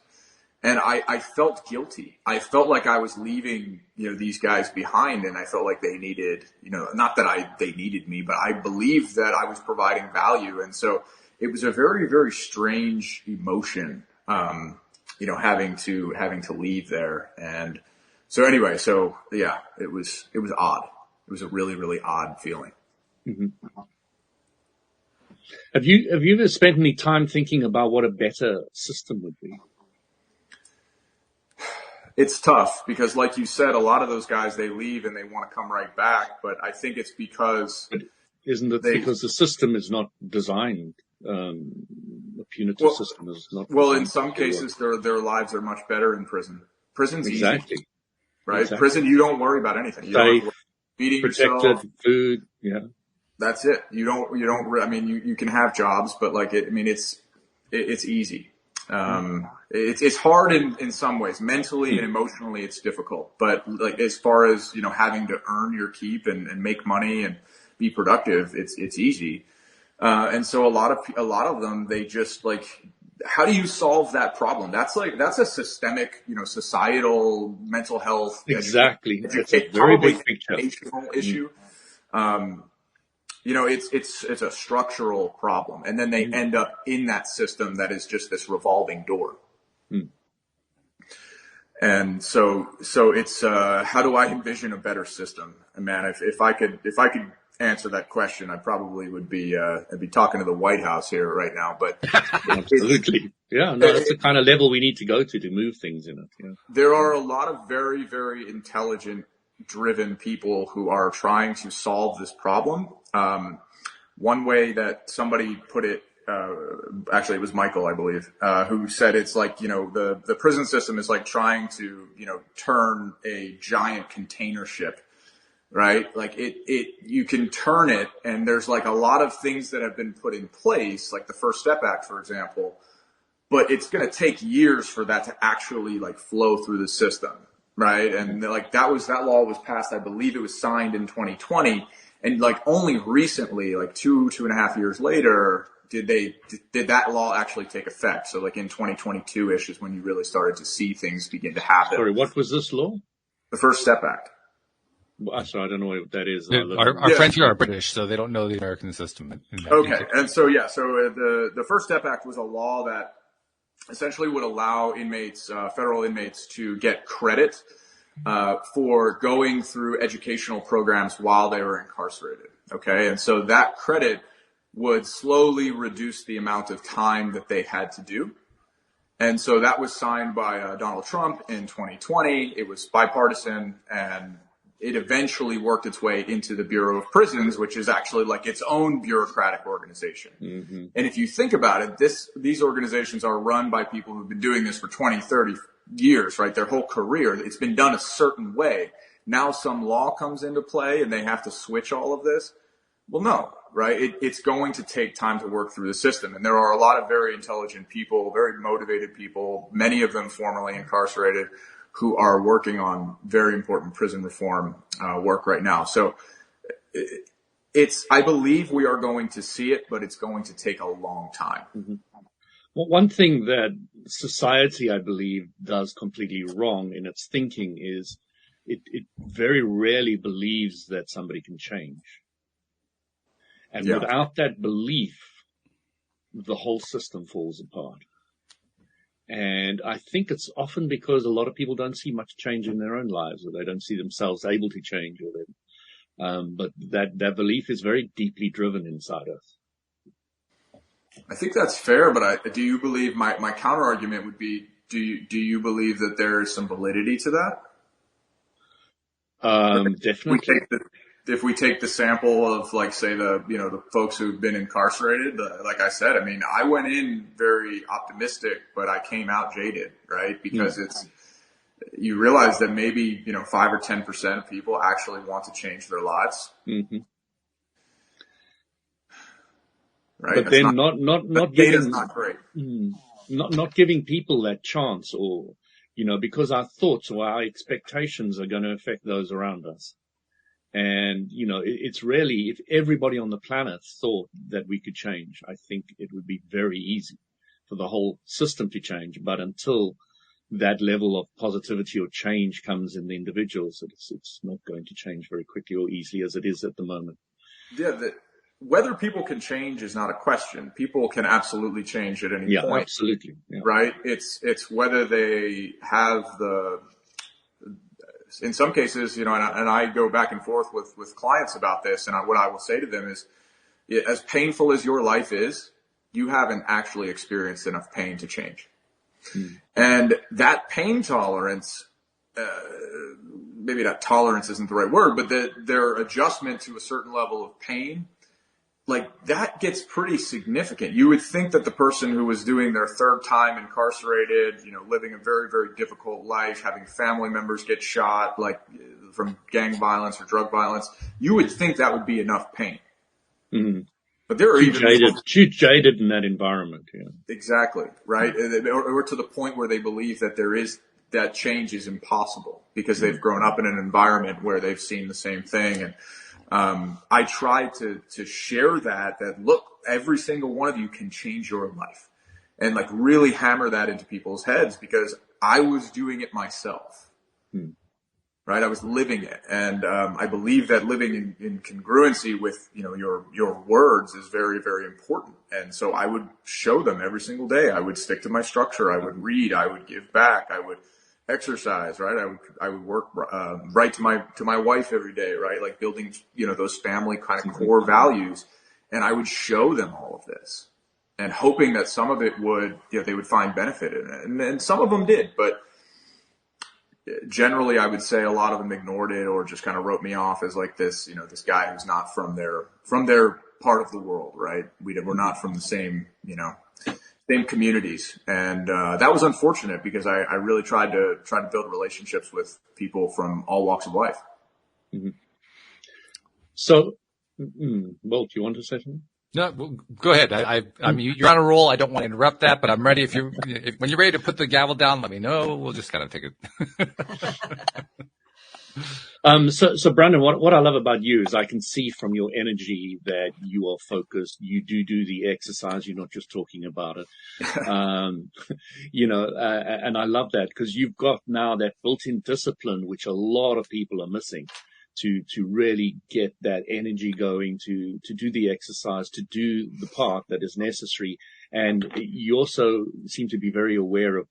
And I felt guilty. I felt like I was leaving, these guys behind, and I felt like they needed, not that they needed me, but I believed that I was providing value. And so it was a very, very strange emotion, having to leave there. And so anyway, it was odd. It was a really, really odd feeling. Mm-hmm. Have you ever spent any time thinking about what a better system would be? It's tough because, like you said, a lot of those guys, they leave and they want to come right back. But I think it's because... But isn't it because the system is not designed? The punitive system is not... Well, in some cases, their lives are much better in prison. Prison's exactly. Easy, right? Exactly. Prison, you don't worry about anything. You Safe, don't feeding protected, yourself. Food, yeah. That's it. You can have jobs, but it's easy. It's hard in some ways. Mentally and emotionally, it's difficult. But as far as, having to earn your keep and make money and be productive, it's easy. And so a lot of them, they just like, how do you solve that problem? That's a systemic, societal mental health. Exactly. It's a very big picture. Educational issue. It's a structural problem. And then they end up in that system that is just this revolving door. And so it's, how do I envision a better system? And man, if I could answer that question, I probably would be, I'd be talking to the White House here right now, but absolutely. Yeah. No, that's the kind of level we need to go to move things in it. Yeah. There are a lot of very, very intelligent, driven people who are trying to solve this problem. One way that somebody put it, actually it was Michael, I believe, who said it's like, the prison system is like trying to, turn a giant container ship, right? Like you can turn it, and there's like a lot of things that have been put in place, like the First Step Act, for example, but it's going to take years for that to actually like flow through the system, right? And like that law was passed, I believe it was signed in 2020, and like only recently, like 2.5 years later, did that law actually take effect? So like in 2022-ish is when you really started to see things begin to happen. Sorry, what was this law? The First Step Act. So I don't know what that is. Our friends here are British, so they don't know the American system. Okay, and so the First Step Act was a law that essentially would allow inmates, federal inmates, to get credit for going through educational programs while they were incarcerated. Okay, and so that credit would slowly reduce the amount of time that they had to do. And so that was signed by Donald Trump in 2020. It was bipartisan, and it eventually worked its way into the Bureau of Prisons, which is actually like its own bureaucratic organization. Mm-hmm. And if you think about it, these organizations are run by people who've been doing this for 20, 30 years, right? Their whole career. It's been done a certain way. Now some law comes into play and they have to switch all of this. Well, no, right? It's going to take time to work through the system. And there are a lot of very intelligent people, very motivated people, many of them formerly incarcerated, who are working on very important prison reform work right now. So I believe we are going to see it, but it's going to take a long time. Mm-hmm. Well, one thing that society, I believe, does completely wrong in its thinking is it very rarely believes that somebody can change. And without that belief, the whole system falls apart. And I think it's often because a lot of people don't see much change in their own lives, or they don't see themselves able to change, but that belief is very deeply driven inside us. I think that's fair, but do you believe my counter argument would be, do you believe that there is some validity to that? Definitely. If we take the sample of, like, say, the folks who've been incarcerated, like I said, I mean, I went in very optimistic, but I came out jaded, right? Because you realize that maybe, 5 or 10% of people actually want to change their lives. Mm-hmm. Right. But then not giving, not great. Not giving people that chance, or, because our thoughts or our expectations are going to affect those around us. And, it's really, if everybody on the planet thought that we could change, I think it would be very easy for the whole system to change. But until that level of positivity or change comes in the individuals, it's not going to change very quickly or easily as it is at the moment. Yeah, whether people can change is not a question. People can absolutely change at any point. Yeah, absolutely. Yeah. Right? It's whether they have in some cases, and I go back and forth with clients about this, and what I will say to them is, as painful as your life is, you haven't actually experienced enough pain to change. Mm. And that pain tolerance, maybe that tolerance isn't the right word, but their adjustment to a certain level of pain, like, that gets pretty significant. You would think that the person who was doing their third time incarcerated, living a very, very difficult life, having family members get shot, like from gang violence or drug violence, you would think that would be enough pain. Mm-hmm. But there are too jaded in that environment. Yeah. Exactly. Right. Or to the point where they believe that change is impossible because they've grown up in an environment where they've seen the same thing. And, I try to share that look, every single one of you can change your life, and like really hammer that into people's heads, because I was doing it myself. Right. I was living it. And, I believe that living in congruency with, your words is very, very important. And so I would show them every single day. I would stick to my structure. I would read. I would give back. I would exercise. Right. I would work, right to my wife every day. Right. Like building, those family kind of core values. And I would show them all of this, and hoping that some of it they would find benefit in it. And some of them did, but generally, I would say a lot of them ignored it, or just kind of wrote me off as like this, this guy who's not from their part of the world, right? We're not from the same, same communities. And, that was unfortunate, because I really tried to build relationships with people from all walks of life. Mm-hmm. So, Walt, do you want to say something? No, well, go ahead. I mean, you're on a roll. I don't want to interrupt that, but I'm ready. When you're ready to put the gavel down, let me know. We'll just kind of take it. So Branden, what I love about you is I can see from your energy that you are focused. You do the exercise. You're not just talking about it. And I love that, because you've got now that built-in discipline, which a lot of people are missing. To really get that energy going, to do the exercise, to do the part that is necessary. And you also seem to be very aware of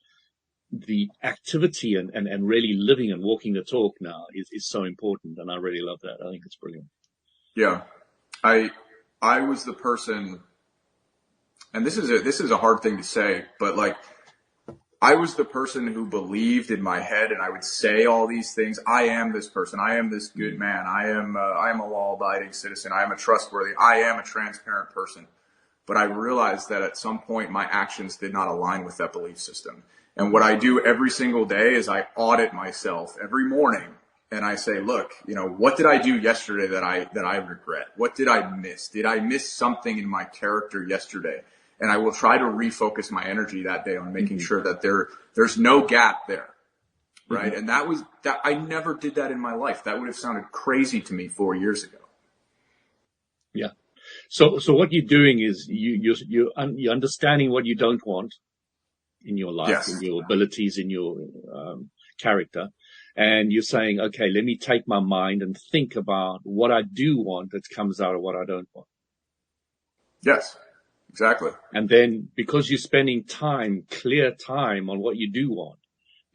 the activity and really living and walking the talk now is so important. And I really love that. I think it's brilliant. Yeah. I was the person, and this is a hard thing to say, but like, I was the person who believed in my head, and I would say all these things. I am this person. I am this good man. I am a law-abiding citizen. I am a trustworthy. I am a transparent person. But I realized that at some point my actions did not align with that belief system. And what I do every single day is I audit myself every morning, and I say, look, what did I do yesterday that I regret? What did I miss? Did I miss something in my character yesterday? And I will try to refocus my energy that day on making sure that there's no gap there. Right. And that I never did that in my life. That would have sounded crazy to me 4 years ago. Yeah. So what you're doing is you're understanding what you don't want in your life, yes, in your abilities, in your character. And you're saying, okay, let me take my mind and think about what I do want that comes out of what I don't want. Yes. Exactly. And then because you're spending clear time on what you do want,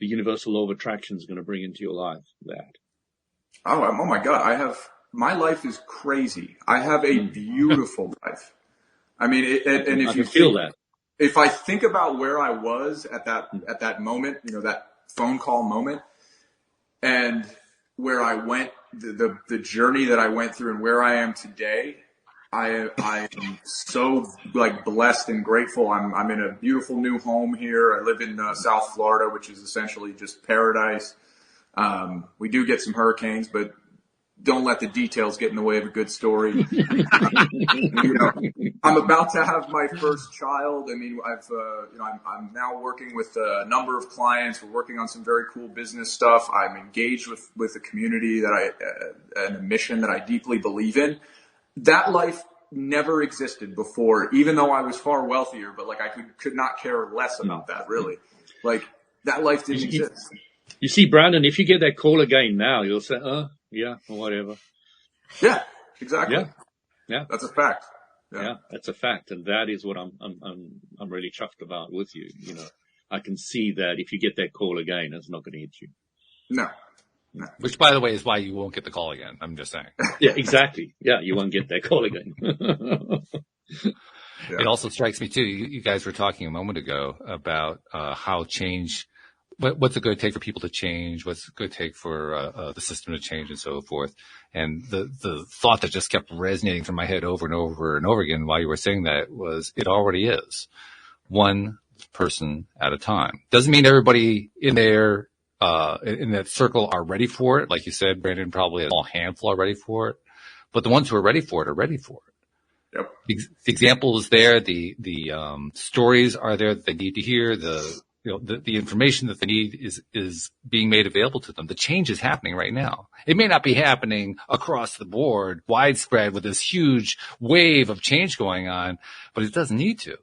the universal law of attraction is going to bring into your life that. Oh my God. My life is crazy. I have a beautiful life. I mean, and if you feel that, if I think about where I was at that moment, that phone call moment, and where I went, the journey that I went through and where I am today, I am so like blessed and grateful. I'm in a beautiful new home here. I live in South Florida, which is essentially just paradise. We do get some hurricanes, but don't let the details get in the way of a good story. I'm about to have my first child. I mean, I'm now working with a number of clients. We're working on some very cool business stuff. I'm engaged with a community and a mission that I deeply believe in. That life never existed before, even though I was far wealthier, but like I could not care less about that, really. Like that life didn't exist. You see, Branden, if you get that call again now, you'll say, yeah, or whatever. Yeah, exactly. Yeah. That's a fact. Yeah, that's a fact. And that is what I'm really chuffed about with you. I can see that if you get that call again, it's not going to hit you. No. Which, by the way, is why you won't get the call again. I'm just saying. Yeah, exactly. Yeah, you won't get that call again. It also strikes me, too, you guys were talking a moment ago about how change, what's it going to take for people to change, what's it going to take for the system to change and so forth. And the thought that just kept resonating through my head over and over and over again while you were saying that was, it already is. One person at a time. Doesn't mean everybody in there in that circle are ready for it. Like you said, Branden, probably a small handful are ready for it. But the ones who are ready for it are ready for it. Yep. The example is there. The stories are there that they need to hear. The the information that they need is being made available to them. The change is happening right now. It may not be happening across the board, widespread with this huge wave of change going on, but it doesn't need to.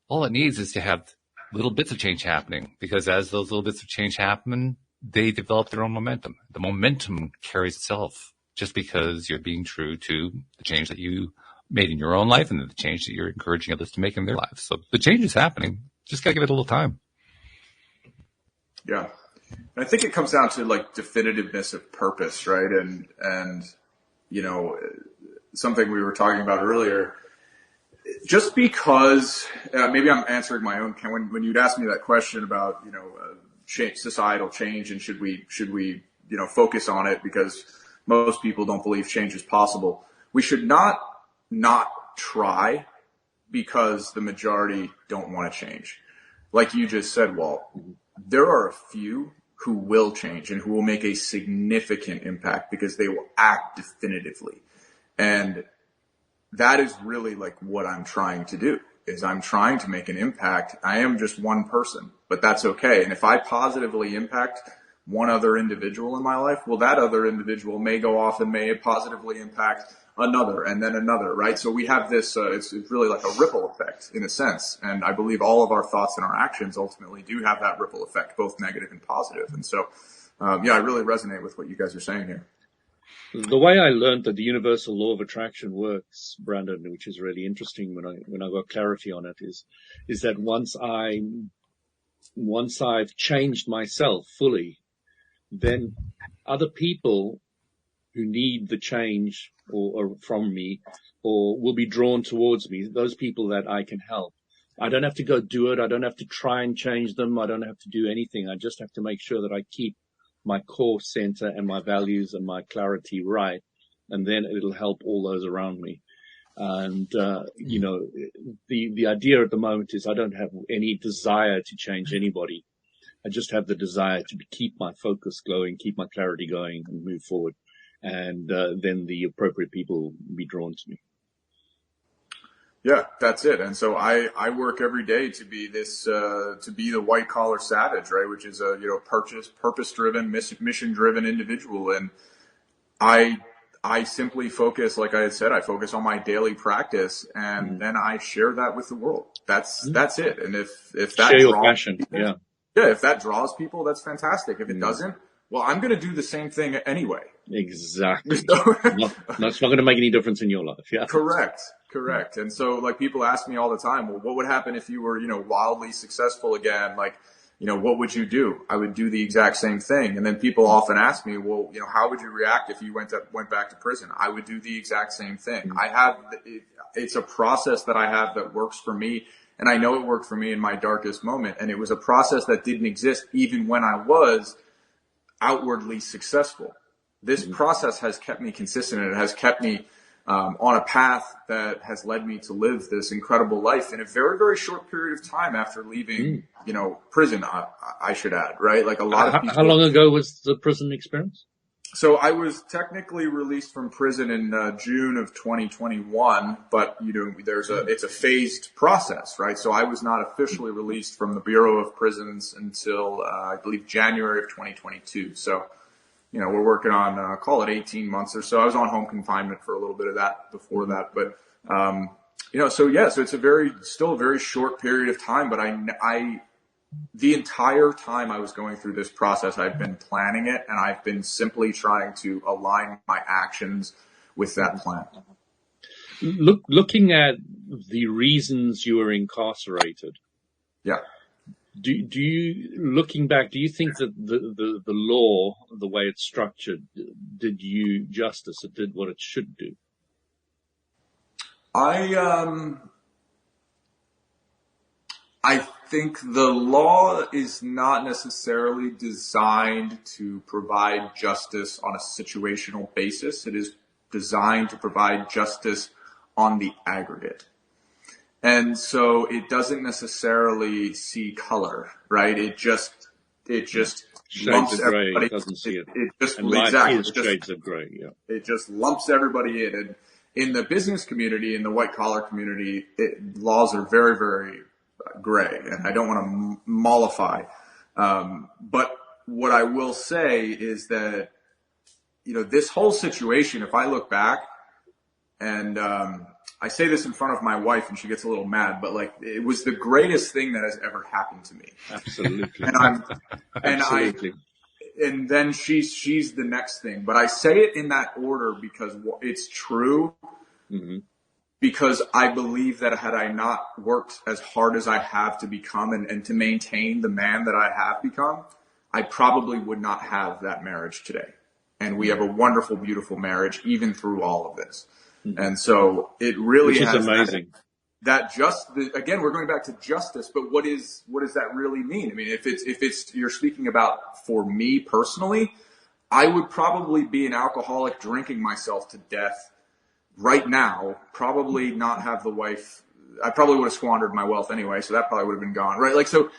All it needs is to have little bits of change happening, because as those little bits of change happen, they develop their own momentum. The momentum carries itself just because you're being true to the change that you made in your own life and the change that you're encouraging others to make in their lives. So the change is happening. Just got to give it a little time. Yeah. And I think it comes down to like definitiveness of purpose, right? And, something we were talking about earlier, just because, maybe I'm answering my own, when you'd ask me that question about, societal change and should we, focus on it because most people don't believe change is possible. We should not try because the majority don't want to change. Like you just said, Walt, there are a few who will change and who will make a significant impact because they will act definitively. And that is really like what I'm trying to do, is I'm trying to make an impact. I am just one person, but that's okay. And if I positively impact one other individual in my life, well, that other individual may go off and may positively impact another and then another, right? So we have this, it's really like a ripple effect in a sense. And I believe all of our thoughts and our actions ultimately do have that ripple effect, both negative and positive. And so, I really resonate with what you guys are saying here. The way I learned that the universal law of attraction works, Branden, which is really interesting when I got clarity on it, is that once I've changed myself fully, then other people who need the change or from me or will be drawn towards me, those people that I can help. I don't have to go do it. I don't have to try and change them. I don't have to do anything. I just have to make sure that I keep my core center and my values and my clarity right. And then it'll help all those around me. And, the idea at the moment is I don't have any desire to change anybody. I just have the desire to keep my focus going, keep my clarity going and move forward. And, then the appropriate people will be drawn to me. Yeah, that's it. And so I work every day to be to be the white collar savage, right? Which is a, purpose driven, mission driven individual. And I simply focus, like I had said, I focus on my daily practice and then I share that with the world. That's it. And if that share your draws passion, people, yeah, if that draws people, that's fantastic. If it doesn't, well, I'm going to do the same thing anyway. Exactly. That's not going to make any difference in your life. Yeah. Correct. And so like people ask me all the time, well, what would happen if you were, wildly successful again? Like, what would you do? I would do the exact same thing. And then people often ask me, well, how would you react if you went back to prison? I would do the exact same thing. It's a process that I have that works for me. And I know it worked for me in my darkest moment. And it was a process that didn't exist even when I was outwardly successful. This process has kept me consistent, and it has kept me on a path that has led me to live this incredible life in a very, very short period of time after leaving, prison, I should add, right? Like a lot of people. How long ago was the prison experience? So I was technically released from prison in June of 2021, but it's a phased process, right? So I was not officially released from the Bureau of Prisons until I believe January of 2022. So, we're working on call it 18 months or so. I was on home confinement for a little bit of that before that, but so it's still a very short period of time. But the entire time I was going through this process, I've been planning it, and I've been simply trying to align my actions with that plan. Looking at the reasons you were incarcerated. Yeah. Do you, looking back, do you think that the law, the way it's structured, did you justice? It did what it should do? I think the law is not necessarily designed to provide justice on a situational basis. It is designed to provide justice on the aggregate. And so it doesn't necessarily see color, right? It just lumps everybody. It doesn't see it. It just, and exactly. Is shades of gray, yeah. It just lumps everybody in. And in the business community, in the white collar community, laws are very, very gray, and I don't want to mollify. But what I will say is that, this whole situation, if I look back, and I say this in front of my wife and she gets a little mad, but like, it was the greatest thing that has ever happened to me. Absolutely. And then she's the next thing, but I say it in that order because it's true. Mm-hmm. Because I believe that had I not worked as hard as I have to become and to maintain the man that I have become, I probably would not have that marriage today. And we have a wonderful, beautiful marriage, even through all of this. Mm-hmm. And so it really is amazing. Again, we're going back to justice, but what does that really mean? I mean, if it's you're speaking about for me personally, I would probably be an alcoholic drinking myself to death right now, probably not have the wife. I probably would have squandered my wealth anyway, so that probably would have been gone, right? Like, so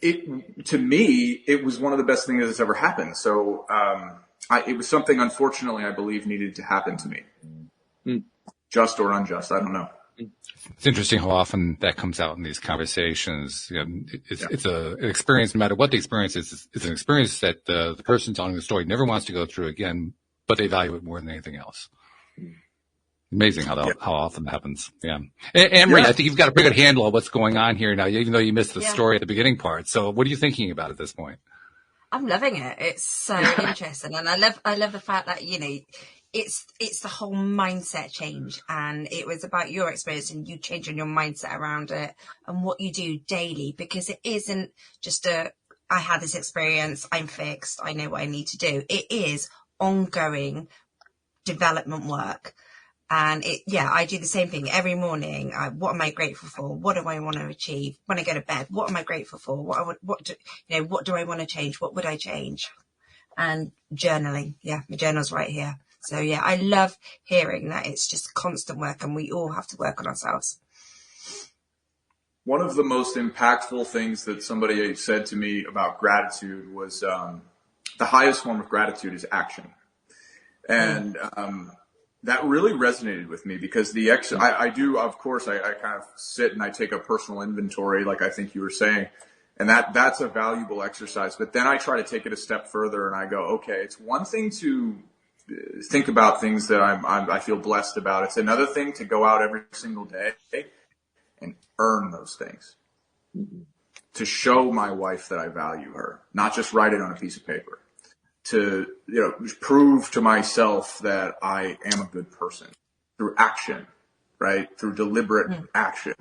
to me, it was one of the best things that's ever happened. So, it was something, unfortunately, I believe needed to happen to me. Just or unjust, I don't know. It's interesting how often that comes out in these conversations. It's an experience, no matter what the experience is, it's an experience that the person telling the story never wants to go through again, but they value it more than anything else. Amazing how often that happens. Yeah. Anne-Marie, I think you've got a pretty good handle on what's going on here now, even though you missed the story at the beginning part. So what are you thinking about at this point? I'm loving it. It's so interesting. And I love the fact that, it's the whole mindset change, and it was about your experience and you changing your mindset around it and what you do daily, because it isn't just I had this experience, I'm fixed, I know what I need to do. It is ongoing development work. And I do the same thing every morning. What am I grateful for? What do I want to achieve? When I go to bed, what am I grateful for? What do I want to change? What would I change? And journaling. Yeah, my journal's right here. So I love hearing that it's just constant work and we all have to work on ourselves. One of the most impactful things that somebody said to me about gratitude was, the highest form of gratitude is action. And, that really resonated with me because I do, of course, I kind of sit and I take a personal inventory, like I think you were saying, and that's a valuable exercise. But then I try to take it a step further and I go, okay, it's one thing to think about things that I feel blessed about. It's another thing to go out every single day and earn those things, to show my wife that I value her, not just write it on a piece of paper. To, prove to myself that I am a good person through action, right? Through deliberate action,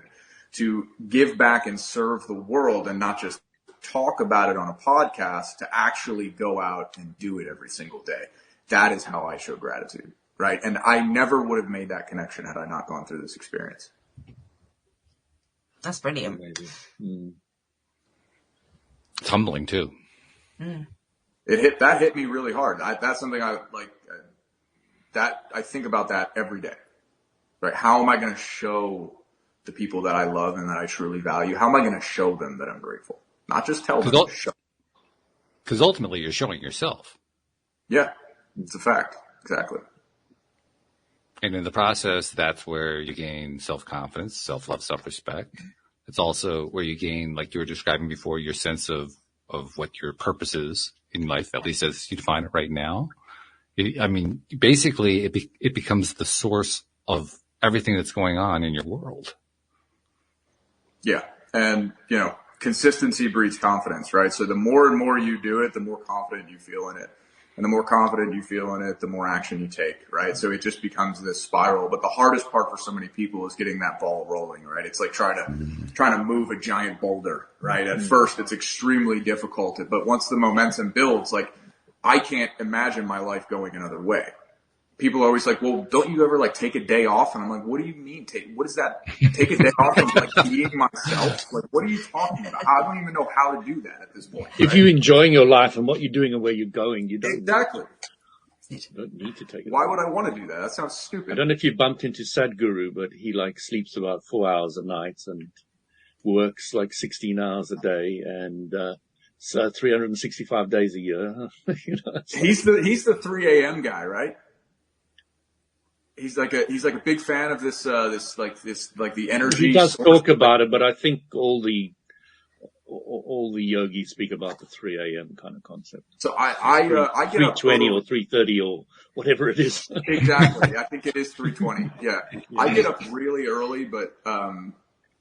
to give back and serve the world and not just talk about it on a podcast, to actually go out and do it every single day. That is how I show gratitude, right? And I never would have made that connection had I not gone through this experience. That's brilliant. It's humbling too. That hit me really hard. That's something I like. I think about that every day, right? How am I going to show the people that I love and that I truly value? How am I going to show them that I'm grateful? Not just tell them. Because ultimately, you're showing yourself. Yeah, it's a fact. Exactly. And in the process, that's where you gain self-confidence, self-love, self-respect. It's also where you gain, like you were describing before, your sense of what your purpose is in life, at least as you define it right now. Basically, it becomes the source of everything that's going on in your world. Yeah. And, consistency breeds confidence, right? So the more and more you do it, the more confident you feel in it. And the more confident you feel in it, the more action you take, right? So it just becomes this spiral. But the hardest part for so many people is getting that ball rolling, right? It's like trying to move a giant boulder, right? At first, it's extremely difficult. But once the momentum builds, like, I can't imagine my life going another way. People are always like, well, don't you ever take a day off? And I'm like, what do you mean? What is that? Take a day off and being myself? Like, what are you talking about? I don't even know how to do that at this point. If you're enjoying your life and what you're doing and where you're going, you don't. Exactly. You don't need to take it. Why would I want to do that? That sounds stupid. I don't know if you bumped into Sadhguru, but he sleeps about 4 hours a night and works 16 hours a day and, 365 days a year. He's the 3 a.m. guy, right? he's like a big fan of this the energy. He does talk about it, but I think all the yogis speak about the 3 a.m. kind of concept. So I get up 3:20 or 3:30 or whatever it is. Exactly. I think it is 3:20. Yeah. I get up really early, but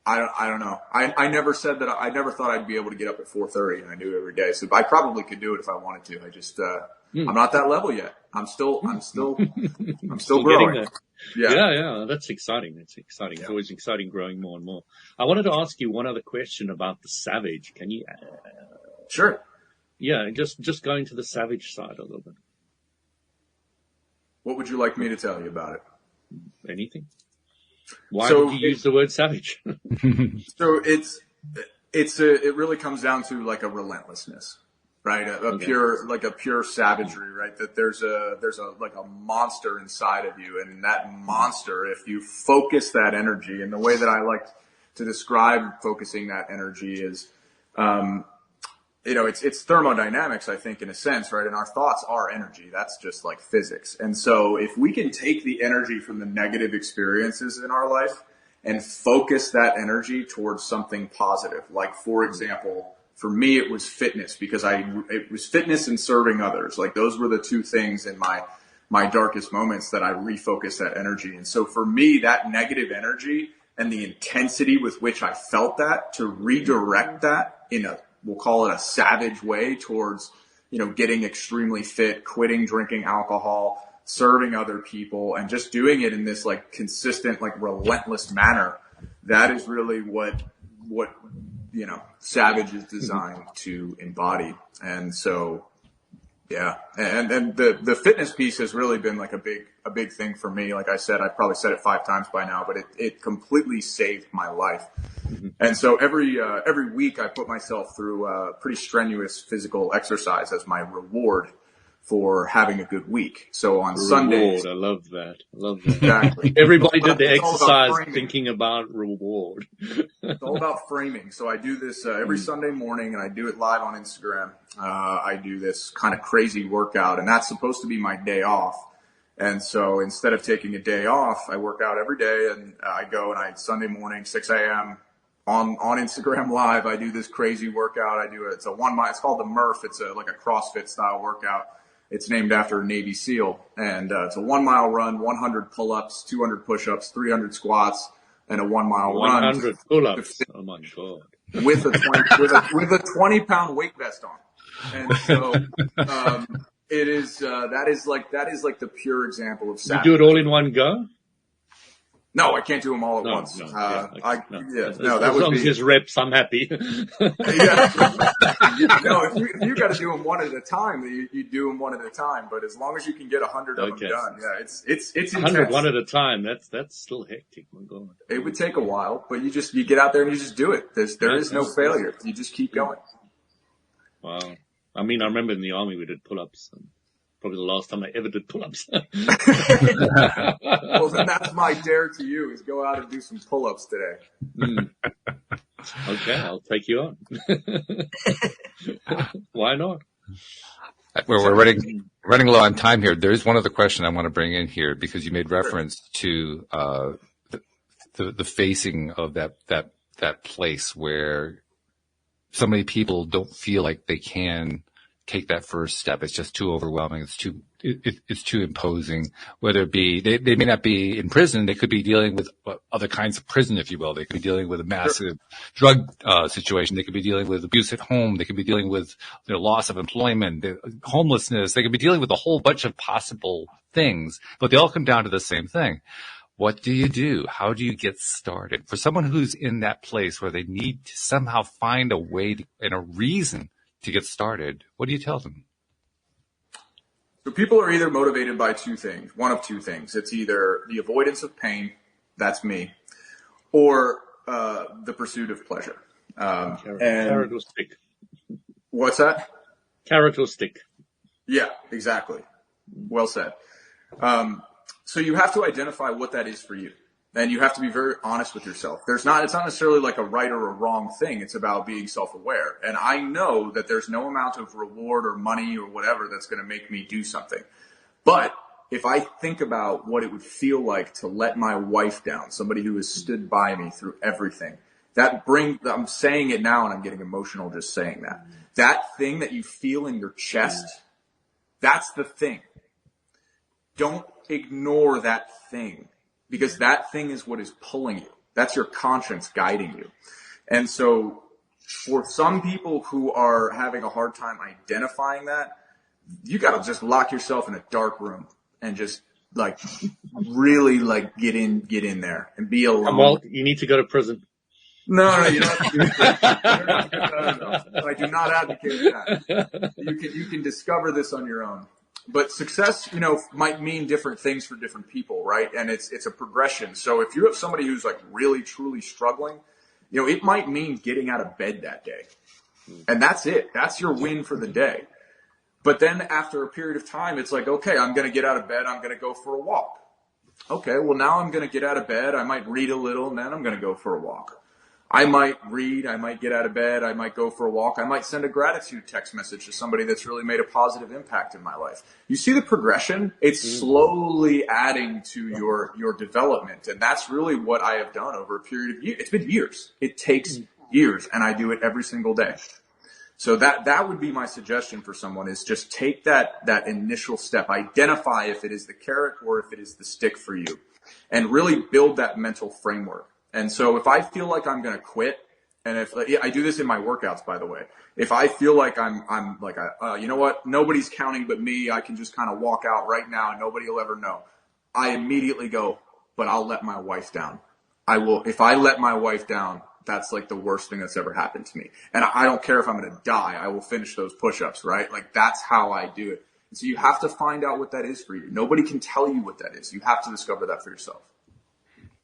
I don't know. I never said that. I never thought I'd be able to get up at 4:30, and I do every day. So I probably could do it if I wanted to. I just I'm not that level yet. I'm still growing. Getting there. Yeah. That's exciting. It's exciting. It's always exciting growing more and more. I wanted to ask you one other question about the savage. Can you? Sure. Yeah, just going to the savage side a little bit. What would you like me to tell you about it? Anything? Why did you use the word savage? So it really comes down to like a relentlessness, right? A pure savagery, right? That there's a like a monster inside of you, and that monster, if you focus that energy, and the way that I like to describe focusing that energy is, it's thermodynamics, I think, in a sense, right? And our thoughts are energy. That's just like physics. And so if we can take the energy from the negative experiences in our life and focus that energy towards something positive, like, for example, for me, it was fitness, because it was fitness and serving others. Like, those were the two things in my darkest moments that I refocused that energy. And so for me, that negative energy and the intensity with which I felt that, to redirect that in we'll call it a savage way towards, getting extremely fit, quitting drinking alcohol, serving other people, and just doing it in this like consistent, like relentless manner. That is really what Savage is designed to embody. And so, yeah. And the fitness piece has really been like a big thing for me. Like I said, I've probably said it 5 times by now, but it completely saved my life. And so every week I put myself through pretty strenuous physical exercise as my reward for having a good week. So on Sundays, I love that. Exactly. Everybody did the exercise thinking about reward. It's all about framing. So I do this every Sunday morning, and I do it live on Instagram. I do this kind of crazy workout, and that's supposed to be my day off. And so instead of taking a day off, I work out every day, and I go and Sunday morning, 6 a.m. on Instagram Live, I do this crazy workout. It's a 1 mile. It's called the Murph. It's like a CrossFit style workout. It's named after a Navy SEAL, and it's a 1 mile run, 100 pull-ups, 200 push-ups, 300 squats, and a 1 mile run. 100 pull-ups. Oh my God. With a 20-pound weight vest on. And so, it is, that is like the pure example of savage. You do it all in one go? No, I can't do them all at once. No, that as would long as there's reps, I'm happy. Yeah. No, if you got to do them one at a time, you do them one at a time. But as long as you can get 100 of them done, yeah, it's 100 one at a time. That's still hectic. My God. It would take a while, but you get out there and you just do it. There is no failure. You just keep going. Wow. I mean, I remember in the army we did pull-ups. Probably the last time I ever did pull-ups. Well, then that's my dare to you, is go out and do some pull-ups today. Okay, I'll take you on. Why not? We're running low on time here. There's one other question I want to bring in here, because you made reference to the facing of that place where so many people don't feel like they can take that first step. It's just too overwhelming. It's too imposing. Whether it be, they may not be in prison. They could be dealing with other kinds of prison, if you will. They could be dealing with a massive drug situation. They could be dealing with abuse at home. They could be dealing with their loss of employment, homelessness. They could be dealing with a whole bunch of possible things, but they all come down to the same thing. What do you do? How do you get started? For someone who's in that place where they need to somehow find a way and a reason to get started, what do you tell them? So people are either motivated by one of two things. It's either the avoidance of pain, that's me, or the pursuit of pleasure. Carrot or stick. What's that? Carrot or stick. Yeah, exactly. Well said. So you have to identify what that is for you. And you have to be very honest with yourself. It's not necessarily like a right or a wrong thing. It's about being self-aware. And I know that there's no amount of reward or money or whatever that's going to make me do something. But if I think about what it would feel like to let my wife down, somebody who has stood by me through everything, I'm saying it now and I'm getting emotional just saying that. That thing that you feel in your chest, that's the thing. Don't ignore that thing, because that thing is what is pulling you. That's your conscience guiding you. And so for some people who are having a hard time identifying that, you got to just lock yourself in a dark room and just like really like get in there and be alone. Well, you need to go to prison. No, you don't have to do it. No. I do not advocate that. You can discover this on your own. But success, might mean different things for different people, right? And it's a progression. So if you have somebody who's like really, truly struggling, it might mean getting out of bed that day. And that's it. That's your win for the day. But then after a period of time, it's like, okay, I'm going to get out of bed. I'm going to go for a walk. Okay, well, now I'm going to get out of bed. I might read a little, and then I'm going to go for a walk. I might read. I might get out of bed. I might go for a walk. I might send a gratitude text message to somebody that's really made a positive impact in my life. You see the progression? It's slowly adding to your development. And that's really what I have done over a period of years. It's been years. It takes years, and I do it every single day. So that would be my suggestion for someone, is just take that initial step. Identify if it is the carrot or if it is the stick for you, and really build that mental framework. And so if I feel like I'm going to quit, and if I do this in my workouts, by the way, if I feel like I'm like, you know what, nobody's counting but me, I can just kind of walk out right now and nobody will ever know. I immediately go, but I'll let my wife down. I will. If I let my wife down, that's like the worst thing that's ever happened to me. And I don't care if I'm going to die. I will finish those push-ups, right? Like that's how I do it. And so you have to find out what that is for you. Nobody can tell you what that is. You have to discover that for yourself.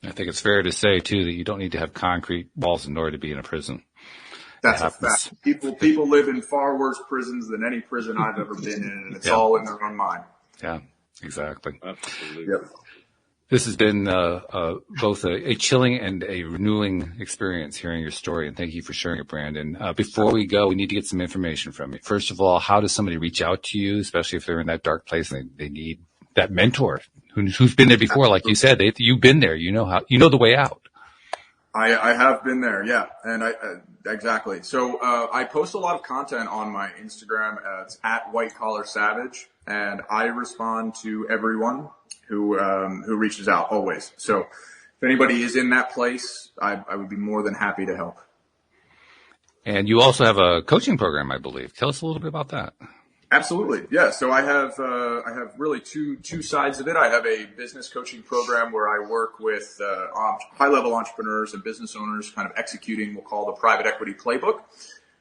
I think it's fair to say, too, that you don't need to have concrete walls in order to be in a prison. That's a fact. People live in far worse prisons than any prison I've ever been in, and it's all in their own mind. Yeah, exactly. Absolutely. Yep. This has been both a chilling and a renewing experience hearing your story, and thank you for sharing it, Branden. Before we go, we need to get some information from you. First of all, how does somebody reach out to you, especially if they're in that dark place and they need that mentor who's been there before? Like you said, you've been there. You know the way out. I have been there, yeah, and exactly. So I post a lot of content on my Instagram. It's at White Collar Savage, and I respond to everyone who reaches out always. So if anybody is in that place, I would be more than happy to help. And you also have a coaching program, I believe. Tell us a little bit about that. Absolutely. Yeah. So I have really two sides of it. I have a business coaching program where I work with high level entrepreneurs and business owners kind of executing what we'll call the private equity playbook.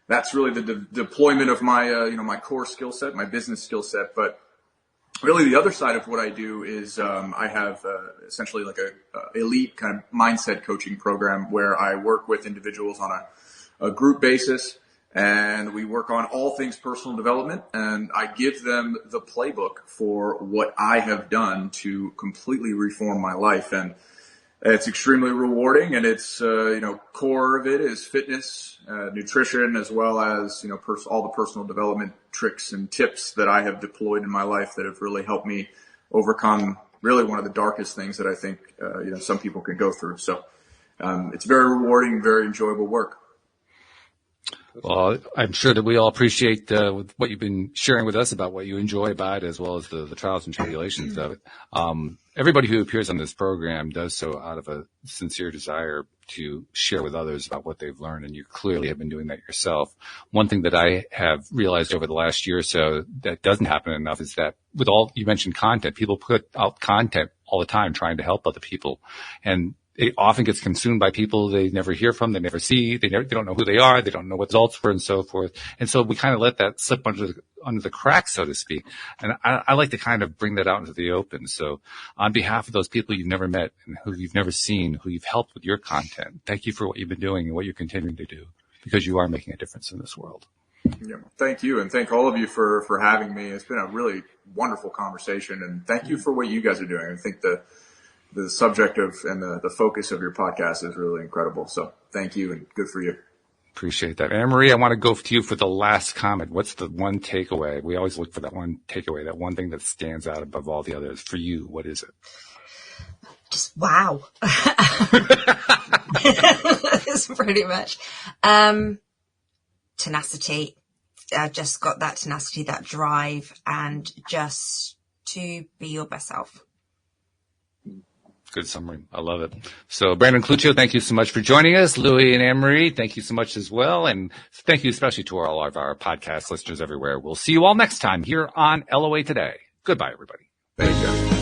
That's really the deployment of my, my core skill set, my business skill set. But really the other side of what I do is, I have essentially like a elite kind of mindset coaching program where I work with individuals on a group basis. And we work on all things personal development, and I give them the playbook for what I have done to completely reform my life. And it's extremely rewarding, and it's, core of it is fitness, nutrition, as well as, all the personal development tricks and tips that I have deployed in my life that have really helped me overcome really one of the darkest things that I think, some people can go through. So, it's very rewarding, very enjoyable work. Well, I'm sure that we all appreciate what you've been sharing with us about what you enjoy about it, as well as the trials and tribulations of it. Everybody who appears on this program does so out of a sincere desire to share with others about what they've learned, and you clearly have been doing that yourself. One thing that I have realized over the last year or so that doesn't happen enough is that with all, you mentioned content, people put out content all the time trying to help other people, and it often gets consumed by people they never hear from, they never see, they don't know who they are, they don't know what results were, and so forth. And so we kind of let that slip under the cracks, so to speak. And I like to kind of bring that out into the open. So on behalf of those people you've never met and who you've never seen, who you've helped with your content, thank you for what you've been doing and what you're continuing to do, because you are making a difference in this world. Yeah, thank you, and thank all of you for having me. It's been a really wonderful conversation, and thank you for what you guys are doing. I think the subject of and the focus of your podcast is really incredible. So thank you, and good for you. Appreciate that. Anne-Marie, I want to go to you for the last comment. What's the one takeaway? We always look for that one takeaway, that one thing that stands out above all the others. For you, what is it? Just wow. That's pretty much. Tenacity. I've just got that tenacity, that drive, and just to be your best self. Good summary. I love it. So, Branden Coluccio, thank you so much for joining us. Louis and Anne-Marie, thank you so much as well. And thank you especially to all of our podcast listeners everywhere. We'll see you all next time here on LOA Today. Goodbye, everybody. Thank you.